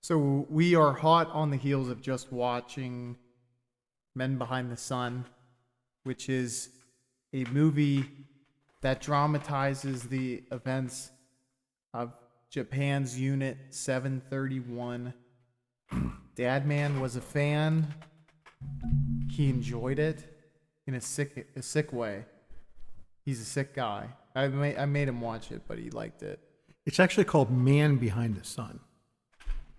So we are hot on the heels of just watching Men Behind the Sun, which is a movie that dramatizes the events of Japan's Unit 731. DadMan was a fan. He enjoyed it in a sick way. He's a sick guy. I made him watch it, but he liked it. It's actually called Man Behind the Sun.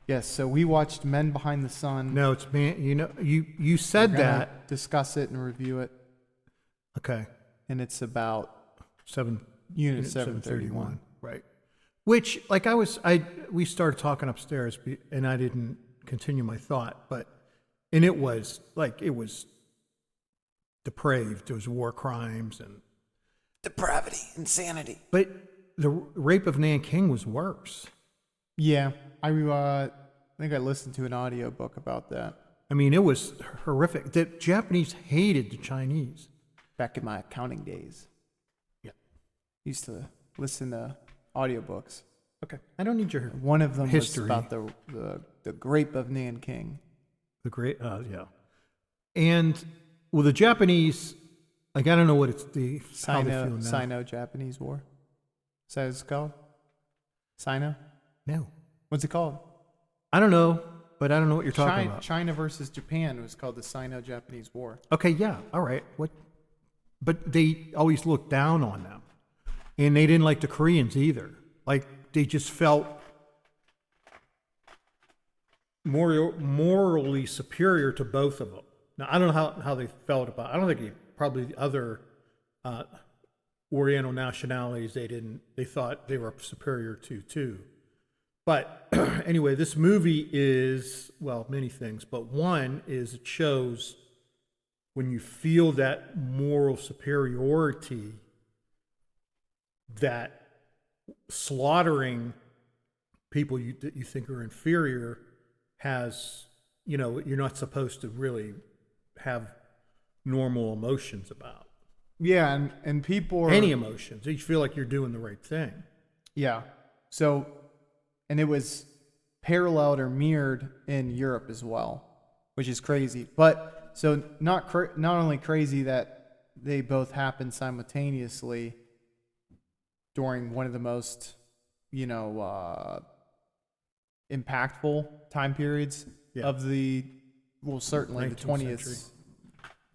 Yes, so we watched Men Behind the Sun. No, it's Man. You know, you said that. Discuss it and review it. Okay. And it's about Unit 731. Right. Which, like, we started talking upstairs, and I didn't continue my thought, and it was depraved. There was war crimes and depravity, insanity. But the rape of Nanking was worse. Yeah, I think I listened to an audiobook about that. I mean, it was horrific. The Japanese hated the Chinese. Back in my accounting days. Yeah. Used to listen to audiobooks. Okay. I don't need your One of them history. was about the grape of Nanking. The great, yeah. And, well, the Japanese, like, I don't know what it's how they feel now. Sino-Japanese War? Is that what it's called? Sino? No. What's it called? I don't know, but I don't know what you're talking about. China versus Japan was called the Sino-Japanese War. Okay, yeah, all right. But they always looked down on them. And they didn't like the Koreans either. Like, they just felt morally superior to both of them. Now, I don't know how they felt about it. I don't think probably the other Oriental nationalities they thought they were superior to too. But anyway, this movie is, well, many things, but one is it shows when you feel that moral superiority, that slaughtering people that you think are inferior has, you're not supposed to really have normal emotions about. Yeah, and people are... Any emotions. You feel like you're doing the right thing. Yeah. So, and it was paralleled or mirrored in Europe as well, which is crazy. But, so not only crazy that they both happened simultaneously during one of the most, impactful time periods of certainly the 20th century.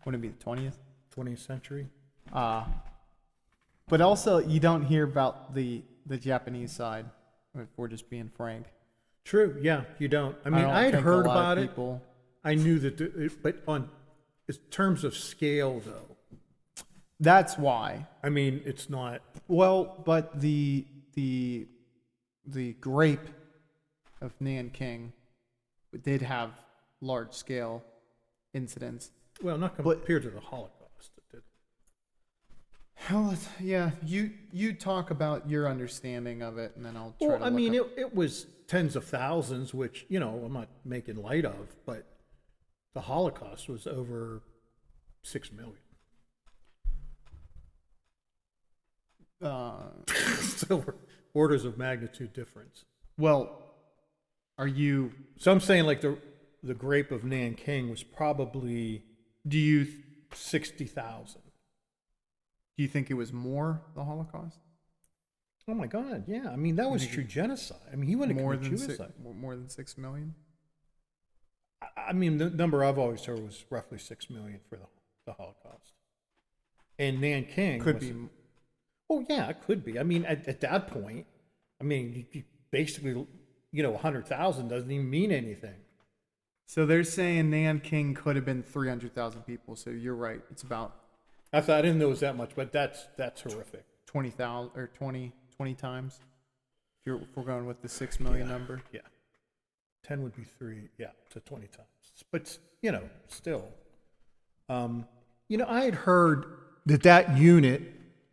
Wouldn't it be the 20th? 20th century. But also, you don't hear about the Japanese side, if we're just being frank. True, yeah, you don't. I mean, I had heard about it. I knew that, but on in terms of scale, though. That's why. I mean, it's not. Well, but the grape of Nanking did have large scale incidents. Well, not compared to the Holocaust. Hell, yeah. You talk about your understanding of it, and then I'll try to look up. It was tens of thousands, which, I'm not making light of, but the Holocaust was over 6 million. So orders of magnitude difference. Well, are you... So I'm saying, like, the grape of Nanking was probably 60,000. Do you think it was more, the Holocaust? Oh my God, yeah. I mean, that was true genocide. I mean, he wouldn't have committed genocide. More than 6 million? I mean, the number I've always heard was roughly 6 million for the Holocaust. And Nanking could be. Oh yeah, it could be. I mean, at that point, I mean, you basically, 100,000 doesn't even mean anything. So they're saying Nanking could have been 300,000 people. So you're right. It's about... I didn't know it was that much, but that's horrific. 20,000 or 20 times. If we're going with the 6 million number. Yeah. 10 would be 3. Yeah, so 20 times. But still, I had heard that unit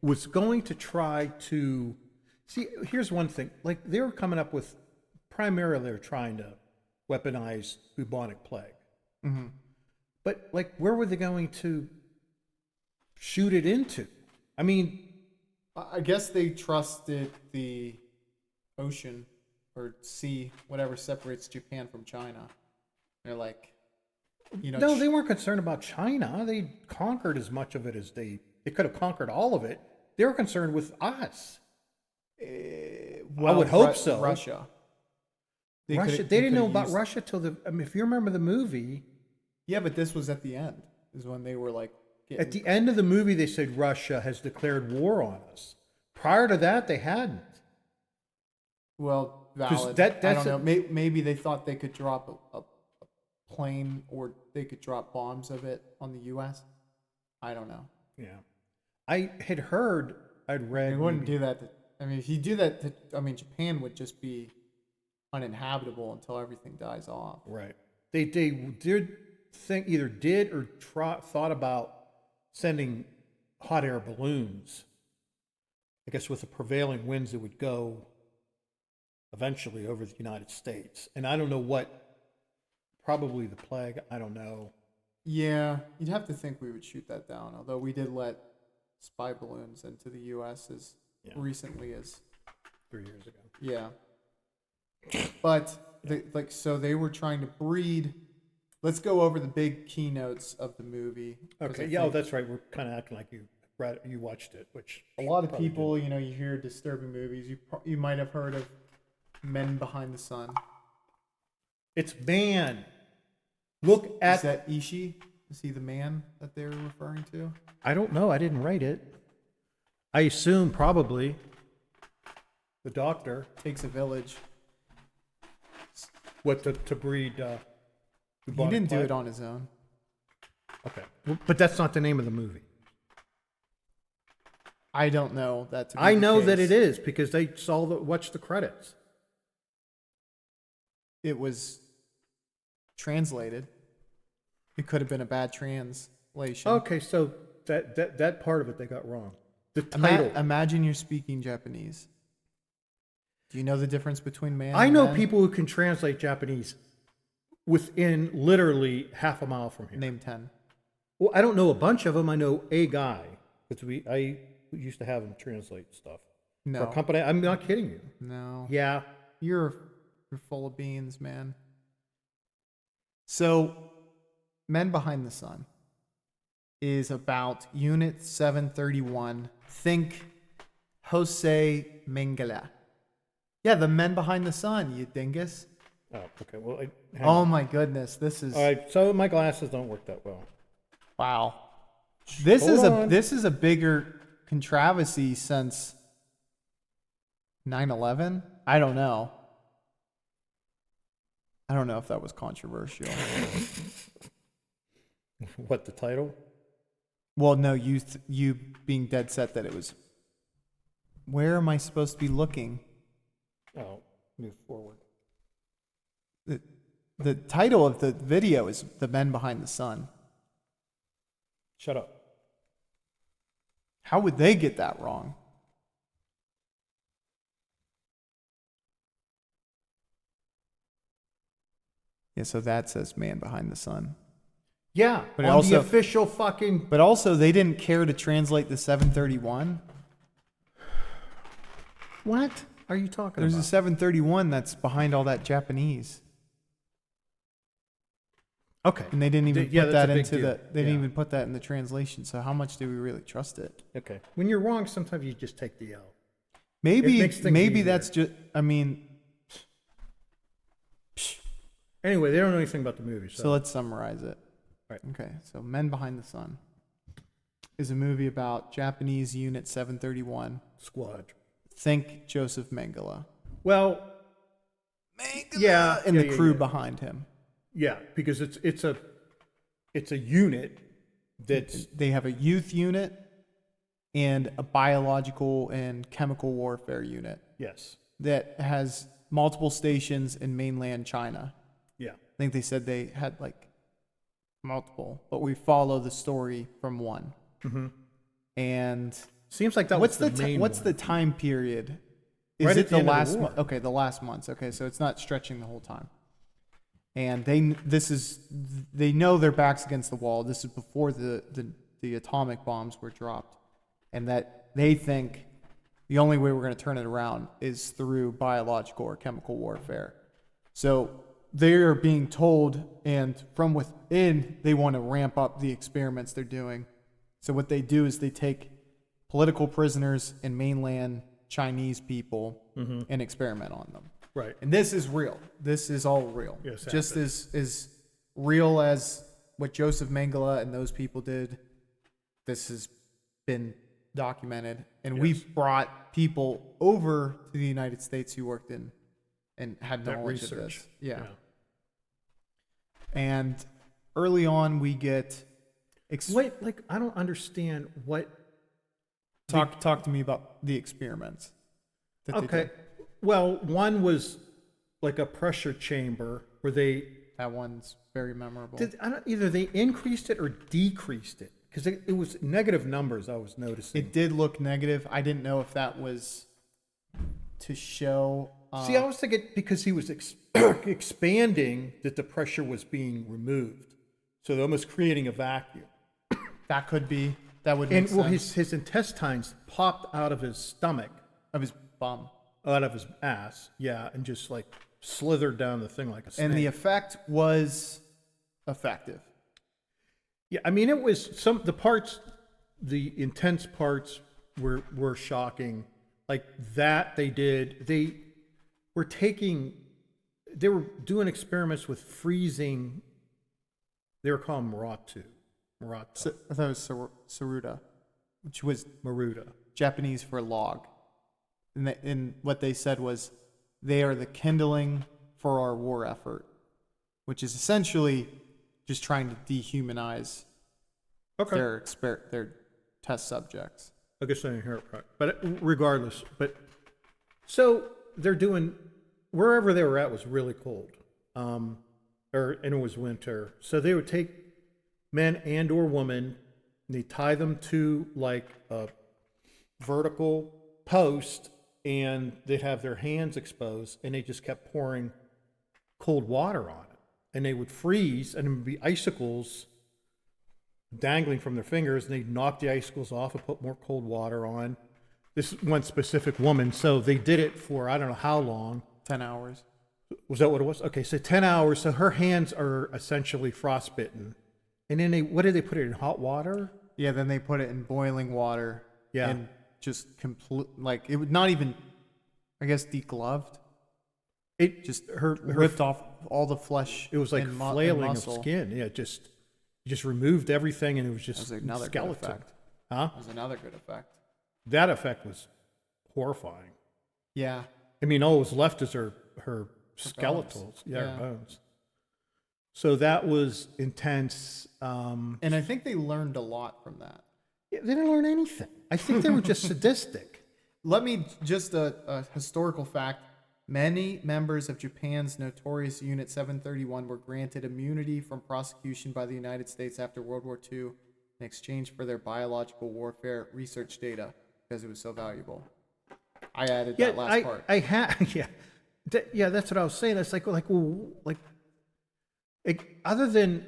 was going to try to see. Here's one thing: like they were coming up with, primarily they were trying to weaponize bubonic plague. Mm-hmm. But like, where were they going to shoot it into? I mean, I guess they trusted the ocean or sea, whatever separates Japan from China. They're like, No, they weren't concerned about China. They conquered as much of it as they could have conquered all of it. They were concerned with us. I would hope so. Russia. They didn't know about Russia till if you remember the movie. Yeah, but this was at the end. Is when they were like. At the end of the movie, they said Russia has declared war on us. Prior to that, they hadn't. Well, valid. I don't know. Maybe they thought they could drop a plane or they could drop bombs of it on the U.S. I don't know. Yeah. I'd read. They wouldn't do that. If you do that, Japan would just be uninhabitable until everything dies off. Right. They did thought about sending hot air balloons. I guess with the prevailing winds, it would go eventually over the United States. And I don't know what, probably the plague, I don't know. Yeah, you'd have to think we would shoot that down, although we did let spy balloons into the U.S. as recently as 3 years ago. Yeah. But, so they were trying to breed. Let's go over the big keynotes of the movie. Okay, yeah, that's right. We're kind of acting like you watched it, which a lot of people, you hear disturbing movies. You might have heard of Men Behind the Sun. It's Man. Look at... Is that Ishii? Is he the man that they were referring to? I don't know. I didn't write it. I assume probably the doctor. Takes a village. What, to breed... he didn't do it on his own. Okay. But that's not the name of the movie. I don't know that to be I the know case. that it is because they watched the credits. It was translated. It could have been a bad translation. Okay, so that part of it they got wrong. The title. Imagine you're speaking Japanese. Do you know the difference between man I and know men? people who can translate Japanese within literally half a mile from here. Name 10. Well, I don't know a bunch of them. I know a guy. I used to have him translate stuff. No. For a company. I'm not kidding you. No. Yeah. You're full of beans, man. So, Men Behind the Sun is about Unit 731. Think Jose Mengele. Yeah, the Men Behind the Sun, you dingus. Oh, okay. Well, oh my goodness, this is... All right, so my glasses don't work that well. Wow. This is a bigger controversy since 9/11. I don't know. I don't know if that was controversial. What, the title? Well, no, you being dead set that it was. Where am I supposed to be looking? Oh, move forward. The title of the video is The Men Behind the Sun. Shut up. How would they get that wrong? Yeah, so that says Man Behind the Sun. Yeah, but on also, the official fucking... But also, they didn't care to translate the 731. What are you talking There's about? a 731 that's behind all that Japanese. Okay. And they didn't even put that into deal. They didn't even put that in the translation. So how much do we really trust it? Okay. When you're wrong, sometimes you just take the L. Maybe easier. that's just. I mean. Anyway, they don't know anything about the movie. So let's summarize it. Right. Okay. So Men Behind the Sun is a movie about Japanese Unit 731 squad. Think Joseph Mengele. Well, yeah, and the crew behind him. Yeah, because it's a unit that's... They have a youth unit and a biological and chemical warfare unit. Yes. That has multiple stations in mainland China. Yeah. I think they said they had like multiple, but we follow the story from one. Mm-hmm. And seems like that was the main what's one. the time period? Is right it at the last month? Okay, the last months. Okay, so it's not stretching the whole time. And they know their backs against the wall. This is before the atomic bombs were dropped, and that they think the only way we're going to turn it around is through biological or chemical warfare. So they're being told, and from within, they want to ramp up the experiments they're doing. So what they do is they take political prisoners and mainland Chinese people and experiment on them. Right. And this is real. This is all real. Yes, just as real as what Joseph Mengele and those people did. This has been documented, and we've brought people over to the United States who worked in and had That knowledge research. of this. Yeah. And early on, we get Wait, like, I don't understand what. talk to me about the experiments. That they Okay. did. Well, one was like a pressure chamber where they That one's very memorable. either they increased it or decreased it, because it was negative numbers I was noticing. It did look negative. I didn't know if that was to show. See, I was thinking because he was expanding that the pressure was being removed, so they're almost creating a vacuum. That could be. That would make And well, sense. his intestines popped out of his stomach, Of his bum. out of his ass, yeah, and just like slithered down the thing like a snake. And the effect was effective. Yeah, I mean, it was the intense parts were shocking. Like that they were doing experiments with freezing. They were calling Maratu. So, I thought it was Saruta, which was Maruta. Japanese for log. And what they said was, they are the kindling for our war effort, which is essentially just trying to dehumanize their test subjects. I guess I didn't hear it right. But regardless, so they're doing, wherever they were at was really cold. And it was winter. So they would take men and or women, and they tie them to like a vertical post, and they'd have their hands exposed, and they just kept pouring cold water on it. And they would freeze, and there would be icicles dangling from their fingers, and they'd knock the icicles off and put more cold water on. This one specific woman, so they did it for I don't know how long. 10 hours. Was that what it was? Okay, so 10 hours. So her hands are essentially frostbitten. And then what did they put it in? Hot water? Yeah, then they put it in boiling water. Yeah. And just like, it would not even, I guess, degloved. It Just her ripped off all the flesh. It was like and flailing of muscle. skin. Yeah, just removed everything, and it was just That was another skeleton. good effect. Huh? That was another good effect. That effect was horrifying. Yeah. I mean, all that was left is her skeletals. Yeah, Yeah. her bones. So that was intense. And I think they learned a lot from that. Yeah, they didn't learn anything. I think they were just sadistic. Let me just a historical fact. Many members of Japan's notorious Unit 731 were granted immunity from prosecution by the United States after World War II in exchange for their biological warfare research data because it was so valuable. I added that last part. Yeah, that's what I was saying. It's other than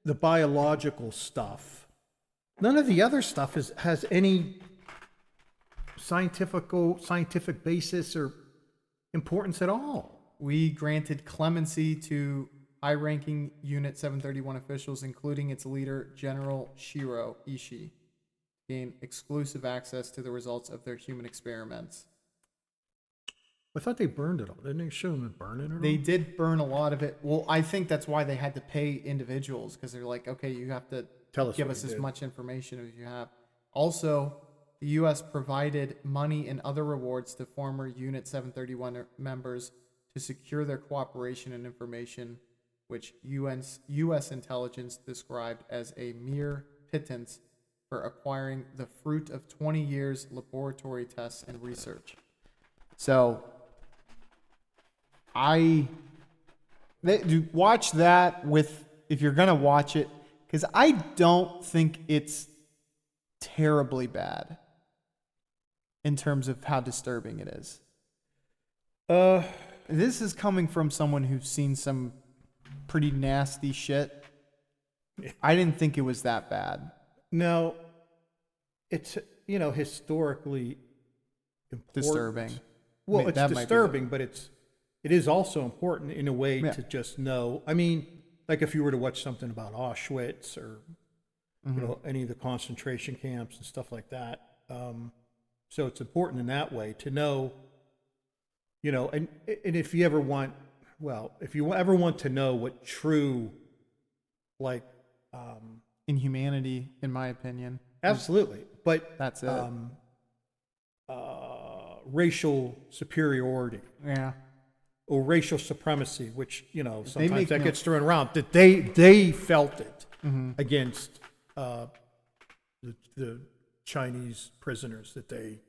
the biological stuff, none of the other stuff has any scientific basis or importance at all. We granted clemency to high-ranking Unit 731 officials, including its leader, General Shiro Ishii, gain exclusive access to the results of their human experiments. I thought they burned it all. Didn't they show them burning it all? They did burn a lot of it. Well, I think that's why they had to pay individuals, because they're like, okay, you have to Tell us give what us you as did. much information as you have. Also, the U.S. provided money and other rewards to former Unit 731 members to secure their cooperation and information, which U.S. intelligence described as a mere pittance for acquiring the fruit of 20 years laboratory tests and research. So, watch that if you're gonna watch it, because I don't think it's terribly bad in terms of how disturbing it is. This is coming from someone who's seen some pretty nasty shit. I didn't think it was that bad. No, it's, historically, important. Disturbing. Well, it's That might be disturbing, but it is also important in a way Yeah. to just know. I mean, like if you were to watch something about Auschwitz or any of the concentration camps and stuff like that. So it's important in that way to know, and if you ever want, if you ever want to know what true, like, inhumanity, in my opinion. absolutely, but That's it. Racial superiority Yeah. or racial supremacy, which sometimes make that no- gets thrown around, that they felt it against the Chinese prisoners, that they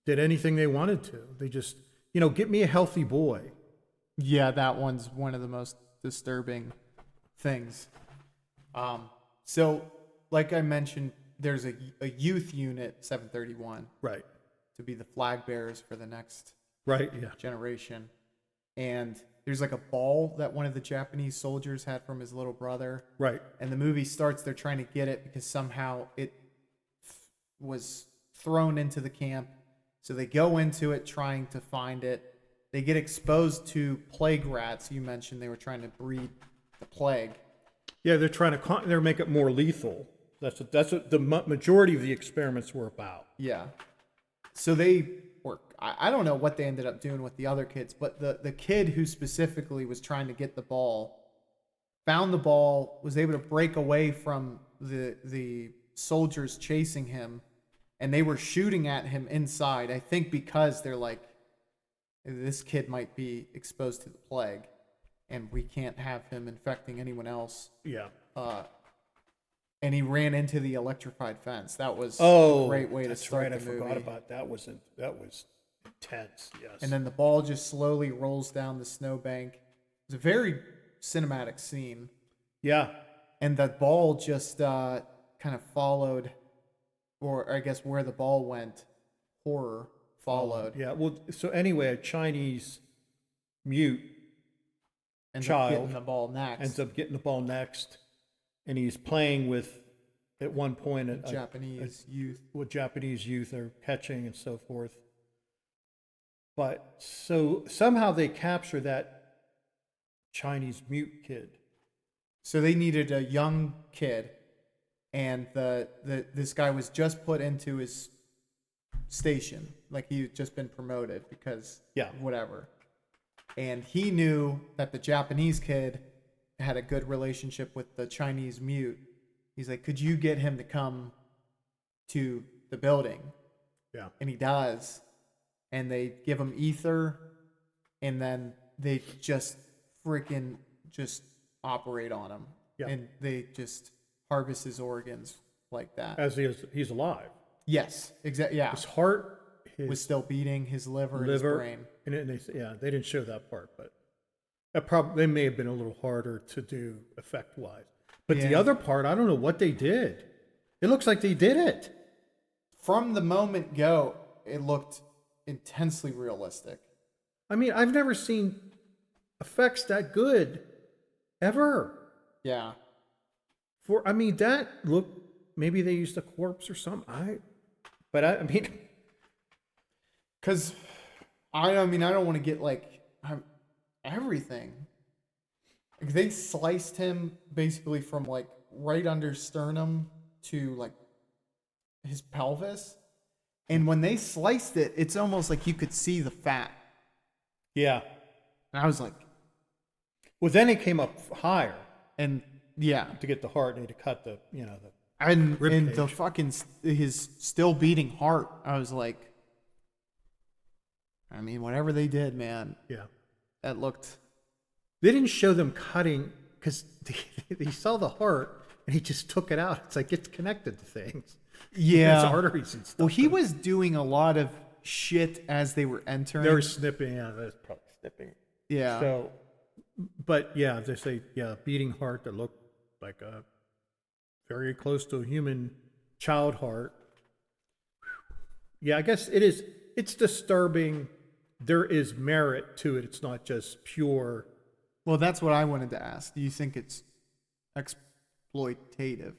did anything they wanted to. They just get me a healthy boy. Yeah, that one's one of the most disturbing things. So, like I mentioned, there's a youth unit, 731, Right. to be the flag bearers for the next Right. Yeah. generation. And there's like a ball that one of the Japanese soldiers had from his little brother. Right. And the movie starts, they're trying to get it because somehow it was thrown into the camp. So they go into it trying to find it. They get exposed to plague rats. You mentioned they were trying to breed the plague. Yeah, they're trying to they're make it more lethal. That's what the majority of the experiments were about. Yeah. So they were, I don't know what they ended up doing with the other kids, but the kid who specifically was trying to get the ball found the ball, was able to break away from the soldiers chasing him, and they were shooting at him inside. I think because they're like, this kid might be exposed to the plague, and we can't have him infecting anyone else. Yeah. And he ran into the electrified fence. That was Oh, a great way to that's start right. the I movie. forgot about that. That was intense. Yes. And then the ball just slowly rolls down the snowbank. It's a very cinematic scene. yeah. And the ball just kind of followed, or I guess where the ball went, horror followed. Yeah. Well, so anyway, a Chinese mute Ends up child getting the ball next. ends up getting the ball next, and he's playing with, at one point, Japanese youth. what Japanese youth are catching and so forth. But so somehow they capture that Chinese mute kid. So they needed a young kid, and this guy was just put into his station, like he had just been promoted because whatever. And he knew that the Japanese kid had a good relationship with the Chinese mute. He's like, could you get him to come to the building? Yeah. And he does. And they give him ether, and then they just freaking just operate on him. Yeah. And they just harvest his organs like that. As he's alive. Yes, exactly. Yeah. His heart, his Was still beating, his liver, and his brain. and they didn't show that part, but they may have been a little harder to do effect wise. But the Yeah. other part, I don't know what they did. It looks like they did it. From the moment go, it looked intensely realistic. I mean, I've never seen effects that good ever. Yeah. That looked, maybe they used a corpse or something. I mean, Because, I don't want to get like everything. Like, they sliced him basically from like right under sternum to like his pelvis. And when they sliced it, it's almost like you could see the fat. yeah. And I was like, Well, then it came up higher and yeah. to get the heart and to cut the And Rib the cage. fucking his still beating heart. I was like, whatever they did, man, yeah. that looked. They didn't show them cutting because they saw the heart and he just took it out. It's like it's connected to things. Yeah. It's arteries and stuff. Well, he was doing a lot of shit as they were entering. They were snipping. Yeah, that's probably snipping. Yeah. So, but yeah, they say beating heart that looked like a very close to a human child heart. Yeah, I guess it is. It's disturbing. There is merit to it. It's not just pure. Well, that's what I wanted to ask. Do you think it's exploitative?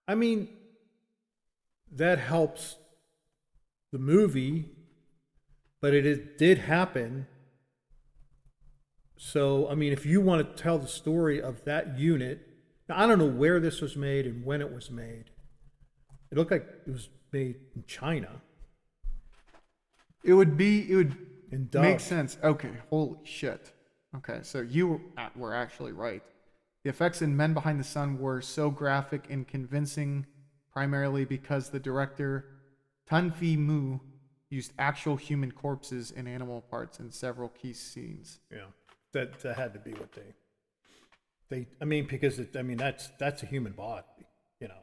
I mean, that helps the movie, but it did happen. So, I mean, if you want to tell the story of that unit, now I don't know where this was made and when it was made. It looked like it was made in China. It would And make dubbed. sense. Okay, holy shit. Okay, so you were actually right. The effects in Men Behind the Sun were so graphic and convincing primarily because the director Tun Fi Mu used actual human corpses and animal parts in several key scenes. Yeah, that had to be what they. I mean, because that's a human body, you know,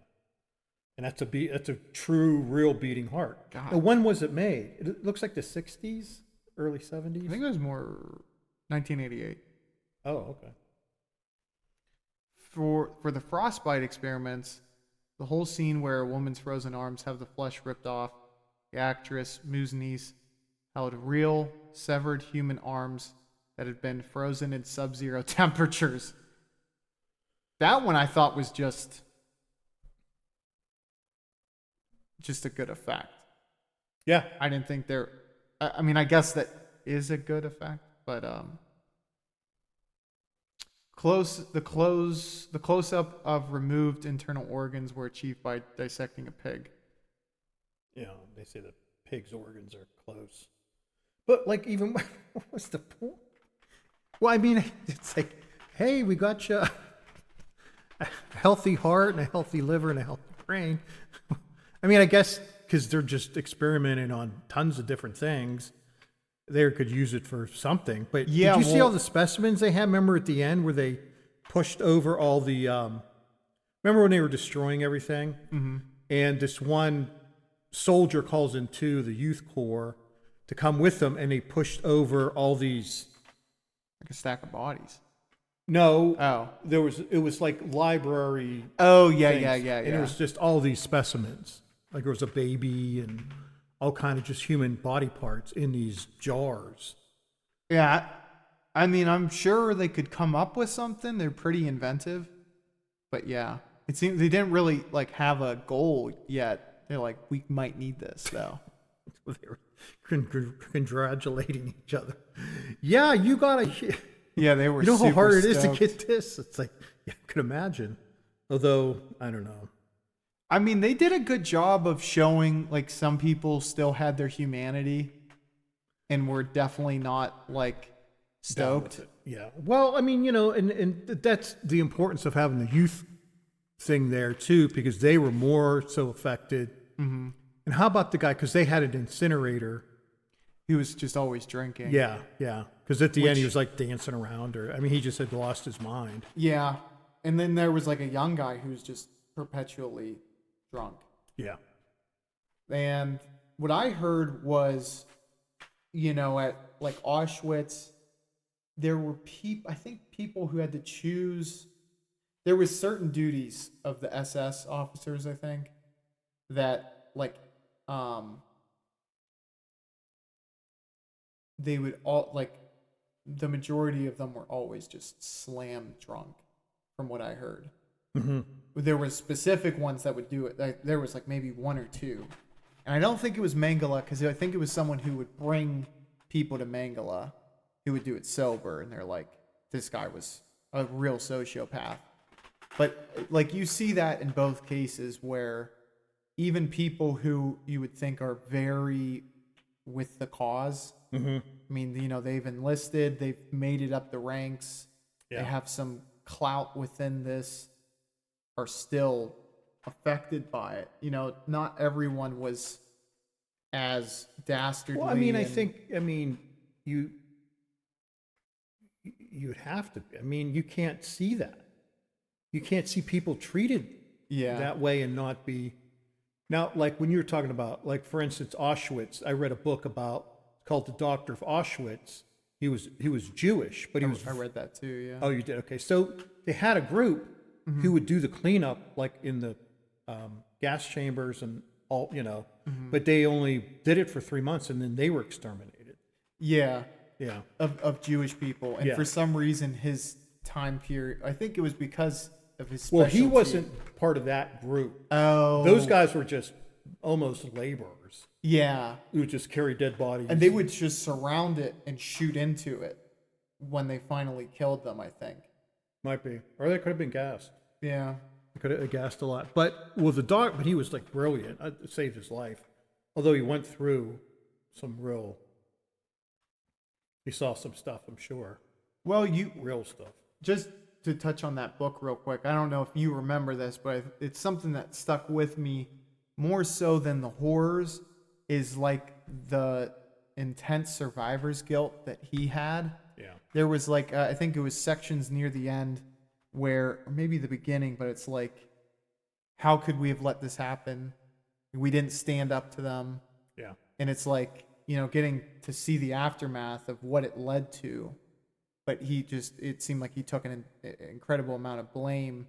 and that's a true, real beating heart. God. Now, when was it made? It looks like the '60s, early '70s. I think it was more 1988. Oh, okay. For the frostbite experiments, the whole scene where a woman's frozen arms have the flesh ripped off, the actress Musnice held real severed human arms that had been frozen in sub-zero temperatures. That one I thought was just a good effect. Yeah, I didn't think there. I mean, I guess that is a good effect, but the close up of removed internal organs were achieved by dissecting a pig. you know, they say the pig's organs are close, but like, even what was the point? Well, I mean, it's like, hey, we got you a healthy heart and a healthy liver and a healthy brain. I mean, I guess because they're just experimenting on tons of different things, they could use it for something. But Yeah, did you see well- all the specimens they had? Remember at the end where they pushed over all the, remember when they were destroying everything? Mm-hmm. And this one soldier calls in to the youth corps to come with them, and they pushed over all these. Like a stack of bodies. No, Oh. it was like library. Oh, yeah, things, yeah. And it was just all these specimens. Like there was a baby and all kind of just human body parts in these jars. Yeah, I mean, I'm sure they could come up with something. They're pretty inventive. But yeah, it seems they didn't really like have a goal yet. They're like, we might need this though. They were congratulating each other. Yeah, you got a. Yeah, they were. You know how super hard it is to stoked. get this? It's like, yeah, I could imagine. Although, I don't know. I mean, they did a good job of showing like some people still had their humanity and were definitely not like Down with stoked. it. Yeah. Well, I mean, you know, and that's the importance of having the youth thing there too, because they were more so affected. Mm-hmm. And how about the guy? Because they had an incinerator. He was just always drinking. Yeah, yeah. Because at the end he was like dancing around, or I mean, he just had lost his mind. Yeah. And then there was like a young guy who was just perpetually drunk. Yeah. And what I heard was, you know, at like Auschwitz, there were I think people who had to choose. There was certain duties of the SS officers, I think, that like, they would all like, the majority of them were always just slam drunk, from what I heard. Mm-hmm. There were specific ones that would do it. Like, there was like maybe one or two. And I don't think it was Mangala, because I think it was someone who would bring people to Mangala who would do it sober. And they're like, this guy was a real sociopath. But like, you see that in both cases where even people who you would think are very with the cause, Mm-hmm. I mean, you know, they've enlisted, they've made it up the ranks, Yeah. they have some clout within this, are still affected by it. You know, not everyone was as dastardly. Well, I mean, you'd have to. I mean, you can't see that. You can't see people treated that way and not be. Now, like when you were talking about, like for instance, Auschwitz, I read a book called The Doctor of Auschwitz. He was Jewish, but he was. I read that too. Yeah. Oh, you did? Okay, so they had a group who would do the cleanup, like in the gas chambers and all, you know. But they only did it for 3 months, and then they were exterminated. Yeah. Yeah. Of Jewish people, and Yeah. for some reason, his time period. I think it was because of his. Well, he specialty. wasn't part of that group. Oh. Those guys were just almost laborers Yeah. who would just carry dead bodies. And they would just surround it and shoot into it when they finally killed them, I think. Might be. Or they could have been gassed. Yeah. They could have gassed a lot. But, well, but he was like brilliant. It saved his life. Although he went through he saw some stuff, I'm sure. Well, Real stuff. just to touch on that book real quick, I don't know if you remember this, but it's something that stuck with me more so than the horrors, is like the intense survivor's guilt that he had. Yeah. There was like, I think it was sections near the end where, or maybe the beginning, but it's like, how could we have let this happen? We didn't stand up to them. Yeah. And it's like, getting to see the aftermath of what it led to. But it seemed like he took an incredible amount of blame,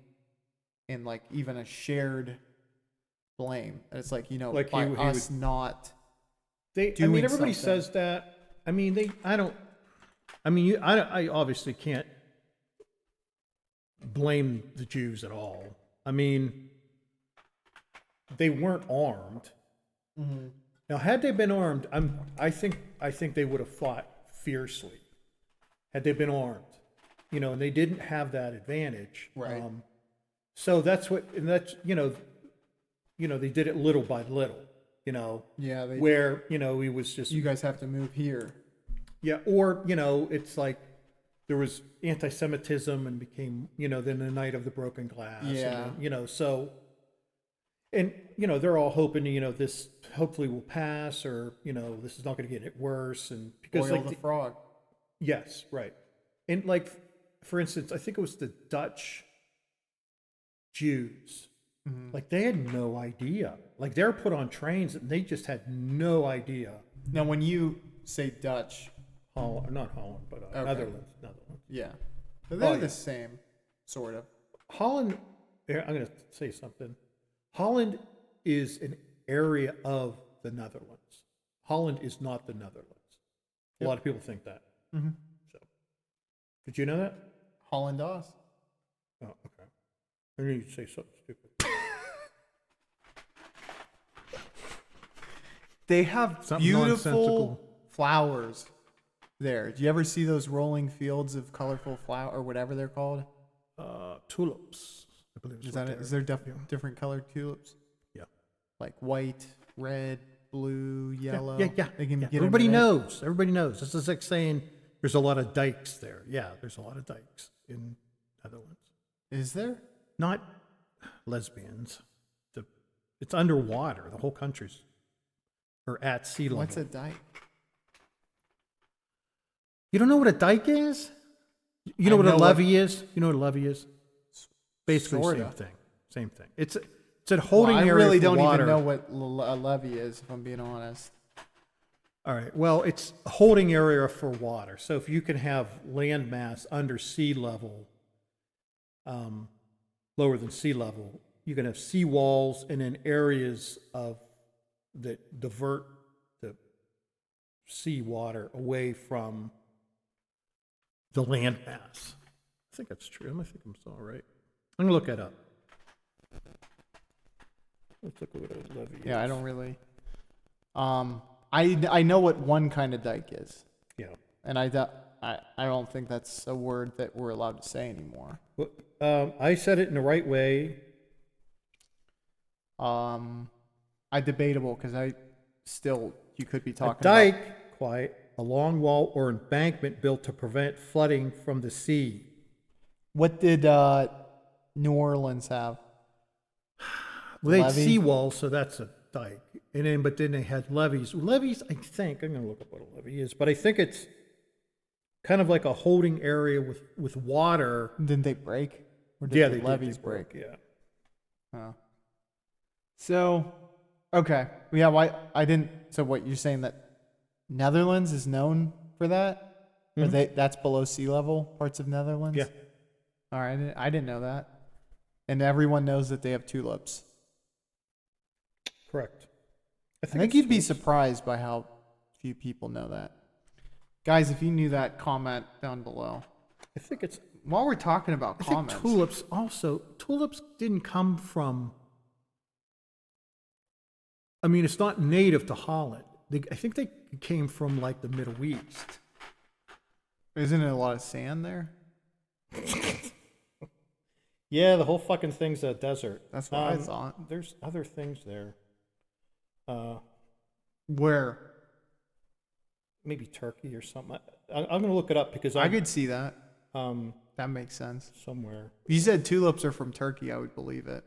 and like even a shared blame. And it's like, Like by he us would, not everybody something. says that. I mean, I obviously can't blame the Jews at all. I mean, they weren't armed. Mm-hmm. Now, had they been armed, I think they would have fought fiercely. Had they been armed, and they didn't have that advantage. Right. So they did it little by little. Yeah. Where he was just, You guys have to move here. yeah, or it's like there was anti-Semitism and became then the night of the broken glass. Yeah. And, so. And, they're all hoping, this hopefully will pass, or, this is not going to get worse. And because Boil the frog. yes, right. And like, for instance, I think it was the Dutch Jews. Mm-hmm. Like they had no idea. Like they're put on trains and they just had no idea. Now, when you say Dutch, Not Holland, but Okay. Netherlands. yeah, but they're Oh, yeah. the same, sort of. Holland, I'm going to say something. Holland is an area of the Netherlands. Holland is not the Netherlands. A lot of people think that. Mm-hmm. So, did you know that? Holland Oz. Oh, okay. I knew you'd say something stupid. They have Something beautiful nonsensical. flowers there. Do you ever see those rolling fields of colorful flower or whatever they're called? Tulips, I believe. Is that it? Is there different colored tulips? Yeah. Like white, red, blue, yellow. Yeah. They can get Everybody into that. knows. Everybody knows. This is like saying there's a lot of dikes there. Yeah, there's a lot of dikes in Netherlands. Is there? Not lesbians. It's underwater. The whole country's or at sea level. What's a dike? You don't know what a dike is? You know what a levee is? You know what a levee is? Basically, Sorta. Same thing. It's a holding I area really for don't water. even know what a levee is, if I'm being honest. All right. Well, it's a holding area for water. So if you can have land mass under sea level, lower than sea level, you can have sea walls and then areas that divert the sea water away from the land mass. I think that's true. I think I'm all right. I'm gonna look that up. Let's look at what a levee is. Yeah, I don't really. I know what one kind of dike is, Yeah. and I don't think that's a word that we're allowed to say anymore. Well, I said it in the right way. I debatable because you could be A talking dike, a long wall or embankment built to prevent flooding from the sea. What did New Orleans have? Well, they had Levee? seawalls, so that's a dike. But then they had levees. Levees, I think, I'm going to look up what a levee is, but I think it's kind of like a holding area with water. Didn't they break? Or did Yeah, the they levees did. break? Yeah. Oh. So, okay. Yeah, why I didn't. So, what you're saying that Netherlands is known for that? Or that's below sea level, parts of Netherlands? Yeah. All right, I didn't know that. And everyone knows that they have tulips. Correct. I think you'd be surprised by how few people know that. Guys, if you knew that, comment down below. I think it's. While we're talking about I think comments, tulips didn't come from I mean, it's not native to Holland. I think they came from like the Middle East. Isn't it a lot of sand there? Yeah, the whole fucking thing's a desert. That's what I thought. There's other things there. Where? Maybe Turkey or something. I'm going to look it up because I could see that. um That makes sense. somewhere. If you said tulips are from Turkey, I would believe it.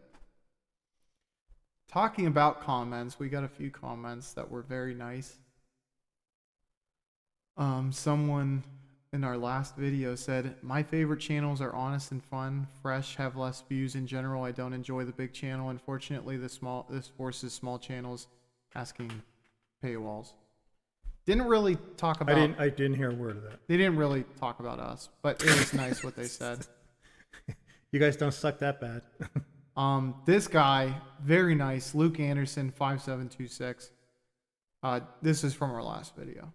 Talking about comments, we got a few comments that were very nice. Someone in our last video said, my favorite channels are honest and fun, fresh, have less views in general. I don't enjoy the big channel. Unfortunately, this forces small channels asking paywalls. Didn't really talk about... I didn't hear a word of that. They didn't really talk about us, but it was nice what they said. You guys don't suck that bad. This guy, very nice, Luke Anderson, 5726. This is from our last video.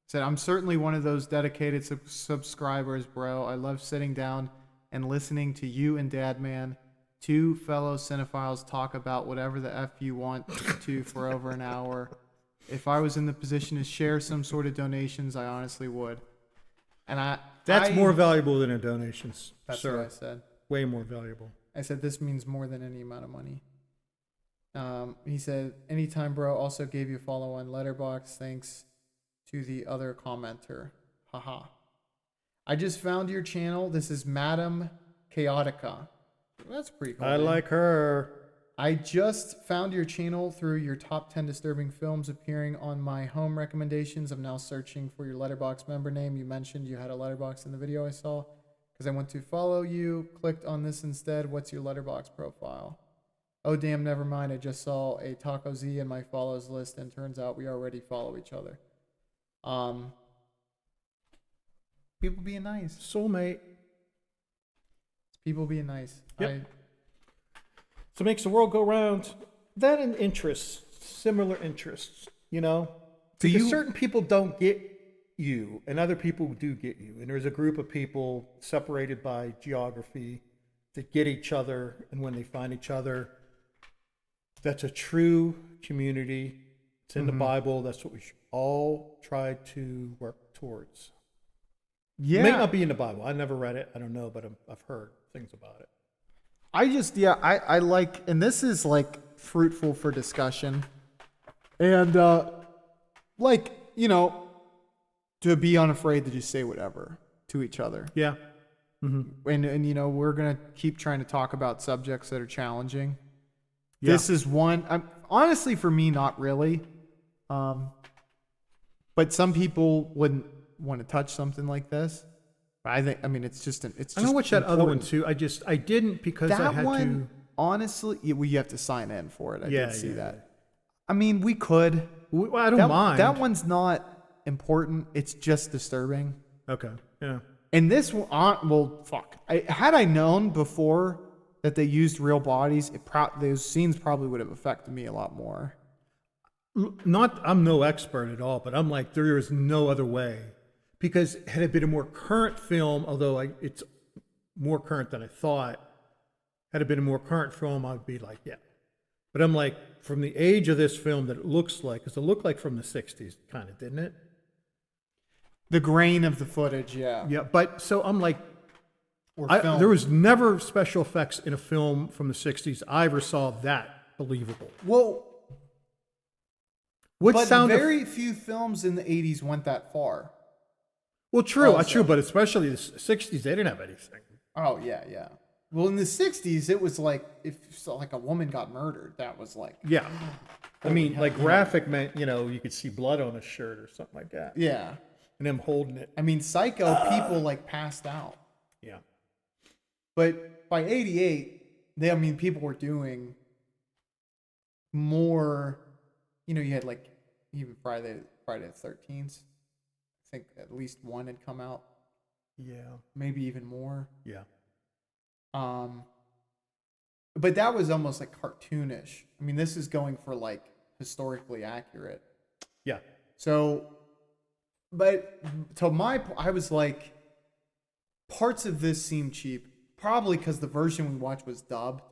Said, I'm certainly one of those dedicated subscribers, bro. I love sitting down and listening to you and DadMan, two fellow cinephiles, talk about whatever the F you want to for over an hour. If I was in the position to share some sort of donations, I honestly would. And That's more valuable than a donation, that's sir. what I said. Way more valuable. I said, this means more than any amount of money. He said, anytime, bro. Also gave you a follow on Letterboxd. Thanks to the other commenter. Haha. I just found your channel. This is Madam Chaotica. That's pretty cool. I like her. I just found your channel through your top 10 disturbing films appearing on my home recommendations. I'm now searching for your Letterboxd member name. You mentioned you had a Letterboxd in the video I saw. Because I went to follow you, clicked on this instead. What's your Letterboxd profile? Oh, damn, never mind. I just saw a Taco Z in my follows list, and turns out we already follow each other. People being nice. Soulmate. It's people being nice. Yep. So it makes the world go round. That and interests, similar interests, you know? Because certain people don't get you, and other people do get you. And there's a group of people separated by geography that get each other, and when they find each other, that's a true community. It's in the Bible. That's what we should all try to work towards. Yeah. It may not be in the Bible. I never read it. I don't know, but I've heard things about it. I like, and this is like fruitful for discussion. And like, you know, to be unafraid to just say whatever to each other. Yeah. Mm-hmm. And you know, we're going to keep trying to talk about subjects that are challenging. Yeah. This is one, honestly, for me, not really. But some people wouldn't want to touch something like this. But I mean, it's just, it's just I know watch that other one important. too. I didn't because That I had one, to. honestly, you have to sign in for it. I did see Yeah. that. I mean, we could. Well, I don't mind. That one's not important. It's just disturbing. Okay. Yeah. And this one, well, fuck. Had I known before that they used real bodies, those scenes probably would have affected me a lot more. I'm no expert at all, but I'm like, there is no other way. Because had it been a more current film, although it's more current than I thought, had it been a more current film, I'd be like, yeah. But I'm like, from the age of this film that it looks like, because it looked like from the 60s, kind of, didn't it? The grain of the footage, yeah. Yeah, but so I'm like, Film. there was never special effects in a film from the 60s I ever saw that believable. Well, What but sound very few films in the 80s went that far. Well, true, Also. true, but especially the 60s, they didn't have anything. Oh, yeah, yeah. Well, in the 60s, it was like, if like a woman got murdered, that was like... Yeah. I mean, hell, like yeah. graphic meant, you know, you could see blood on a shirt or something like that. Yeah. And them holding it. I mean, Psycho, people like passed out. Yeah. But by 88, people were doing more, you know, you had like even Friday the 13th. I think at least one had come out, Yeah. maybe even more. Yeah. But that was almost like cartoonish. I mean, this is going for like historically accurate. Yeah. So, but I was like, parts of this seem cheap, probably because the version we watched was dubbed,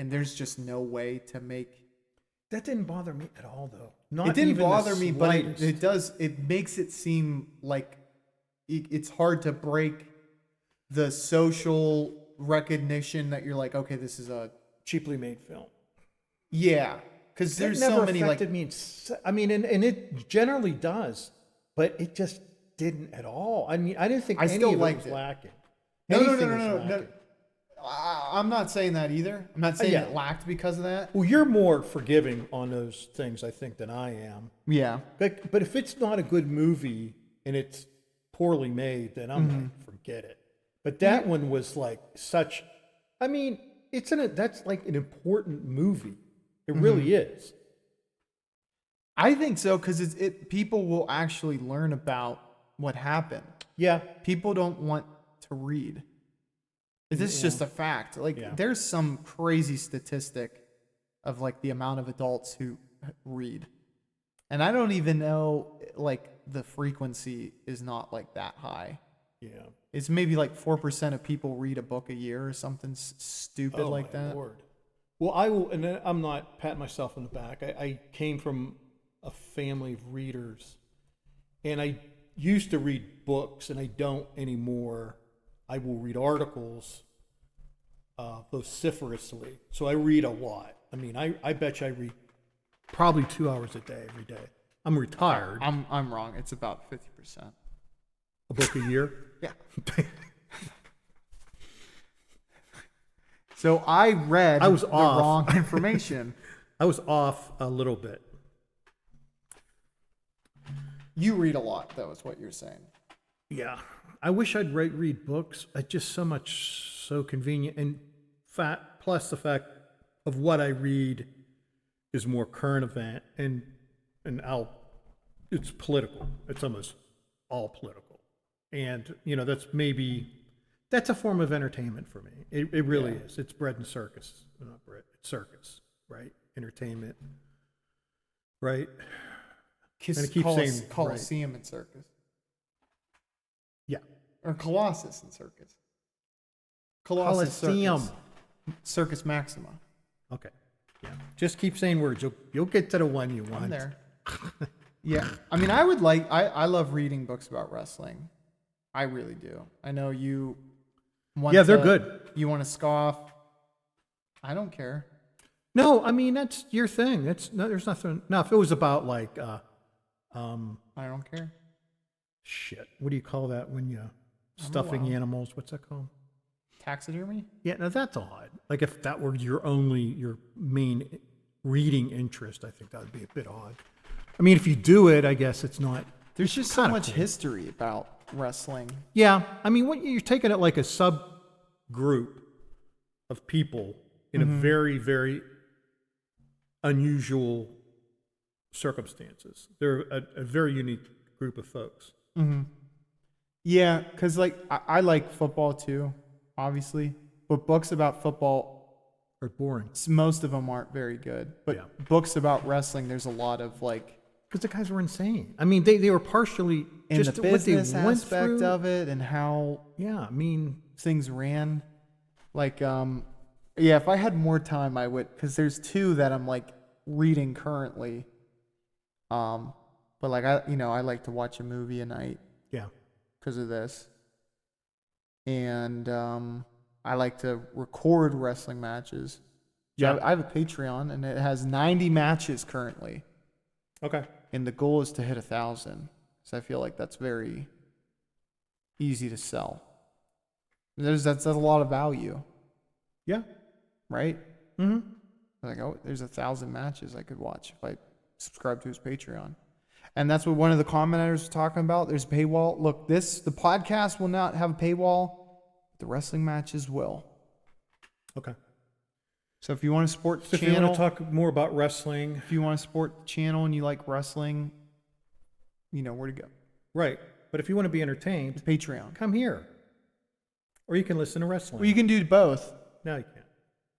and there's just no way to make That didn't bother me at all, though. Not It didn't even the bother me, but slightest. it makes it seem like it's hard to break the social recognition that you're like, okay, this is a, Cheaply made film. yeah. Because It there's never so many like, affected me. I mean, and it generally does, but it just didn't at all. I mean, I didn't think I any still of it liked was it. lacking. no, no, no, Anything no, was no, no, no. lacking. I'm not saying that either. I'm not saying yeah. it lacked because of that. Well, you're more forgiving on those things, I think, than I am. Yeah. But if it's not a good movie and it's poorly made, then I'm like, forget it. But that one was like such. I mean, that's like an important movie. It really is. I think so because people will actually learn about what happened. Yeah. People don't want to read. This is just a fact. Like there's some crazy statistic of like the amount of adults who read. And I don't even know like the frequency is not like that high. Yeah. It's maybe like 4% of people read a book a year or something stupid like my that. Lord. Well, I will, and I'm not patting myself on the back. I came from a family of readers, and I used to read books, and I don't anymore. I will read articles vociferously. So I read a lot. I mean, I bet you I read probably 2 hours a day every day. I'm retired. I'm wrong. It's about 50%. A book a year? Yeah. So I read I was the off. wrong information. I was off a little bit. You read a lot, though, is what you're saying. Yeah. I wish I'd read books. It's just so convenient. And plus the fact of what I read is more current event and it's political. It's almost all political. And, that's a form of entertainment for me. It really is. It's bread and circus. Not bread, it's circus, right? Entertainment, right? And I keep saying Colosseum and Circus. Yeah. Or Colossus and Circus. Colossus Colosseum. Circus. Circus Maxima. Okay. Yeah. Just keep saying words. You'll get to the one you want. I'm there. Yeah. I mean, I love reading books about wrestling. I really do. I know you want they're good. You want to scoff. I don't care. No, I mean, that's your thing. There's nothing. Now, if it was about like, I don't care. shit, what do you call that when you stuffing animals? What's that called? Taxidermy? Yeah, now that's odd. Like if that were your main reading interest, I think that would be a bit odd. I mean, if you do it, I guess it's not. There's just so kinda much cool. history about wrestling. Yeah, I mean, what you're taking it like a subgroup of people in a very, very unusual circumstances. They're a very unique group of folks. Yeah, because like I like football too, obviously. But books about football, Or boring. most of them aren't very good. But books about wrestling, there's a lot of like Because the guys were insane. I mean, they were partially in just the what they business went aspect through. of it and how Yeah, I mean, things ran. Like, yeah, if I had more time, I would, because there's two that I'm like reading currently. But like I like to watch a movie a night yeah. because of this, and I like to record wrestling matches. Yeah. I have a Patreon and it has 90 matches currently, Okay. and the goal is to hit 1,000. So I feel like that's very easy to sell. That's a lot of value, Yeah. right? Mm-hmm. Like, oh, there's 1,000 matches I could watch if I subscribe to his Patreon. And that's what one of the commenters was talking about. There's a paywall. Look, the podcast will not have a paywall. The wrestling matches will. Okay. So if you want to support the So if you channel, want to talk more about wrestling, if you want to support the channel and you like wrestling, you know where to go. right? But if you want to be entertained, Patreon. come here, or you can listen to wrestling. Well, you can do both. No, you can't.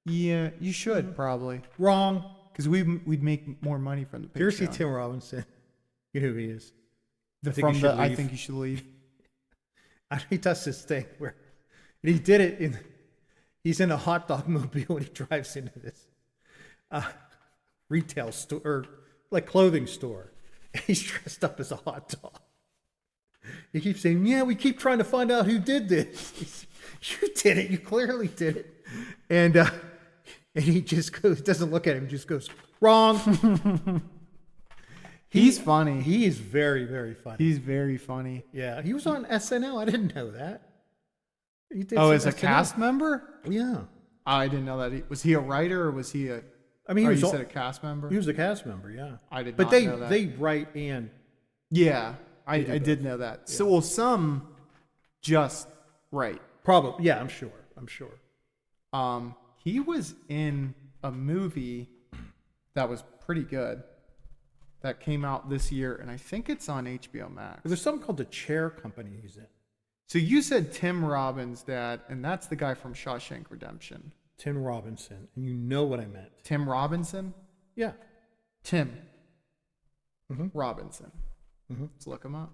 Yeah, you should probably, Wrong. because we'd make more money from the Patreon. Did you ever see Tim Robinson? You know who he is. I think you should leave. He does this thing where, and he did it he's in a hot dog mobile and he drives into this retail store, or like clothing store. And he's dressed up as a hot dog. He keeps saying, yeah, we keep trying to find out who did this. You did it. You clearly did it. And he just goes, doesn't look at him, just goes, wrong. He's funny. He is very, very funny. He's very funny. Yeah, he was on SNL. I didn't know that. He did Oh, some as a SNL. cast member? Yeah. I didn't know that. Was he a writer or was he a? I mean, Oh, he was you all- said a cast member. He was a cast member, yeah. I did But not they know that. they write and Yeah, I did know that. So, well, some just right. probably, yeah, I'm sure. He was in a movie that was pretty good that came out this year, and I think it's on HBO Max. There's something called The Chair Company he's in. So you said Tim Robbins, Dad, and that's the guy from Shawshank Redemption. Tim Robinson, and you know what I meant. Tim Robinson? Yeah. Tim Mhm. Robinson. Mhm. Let's look him up.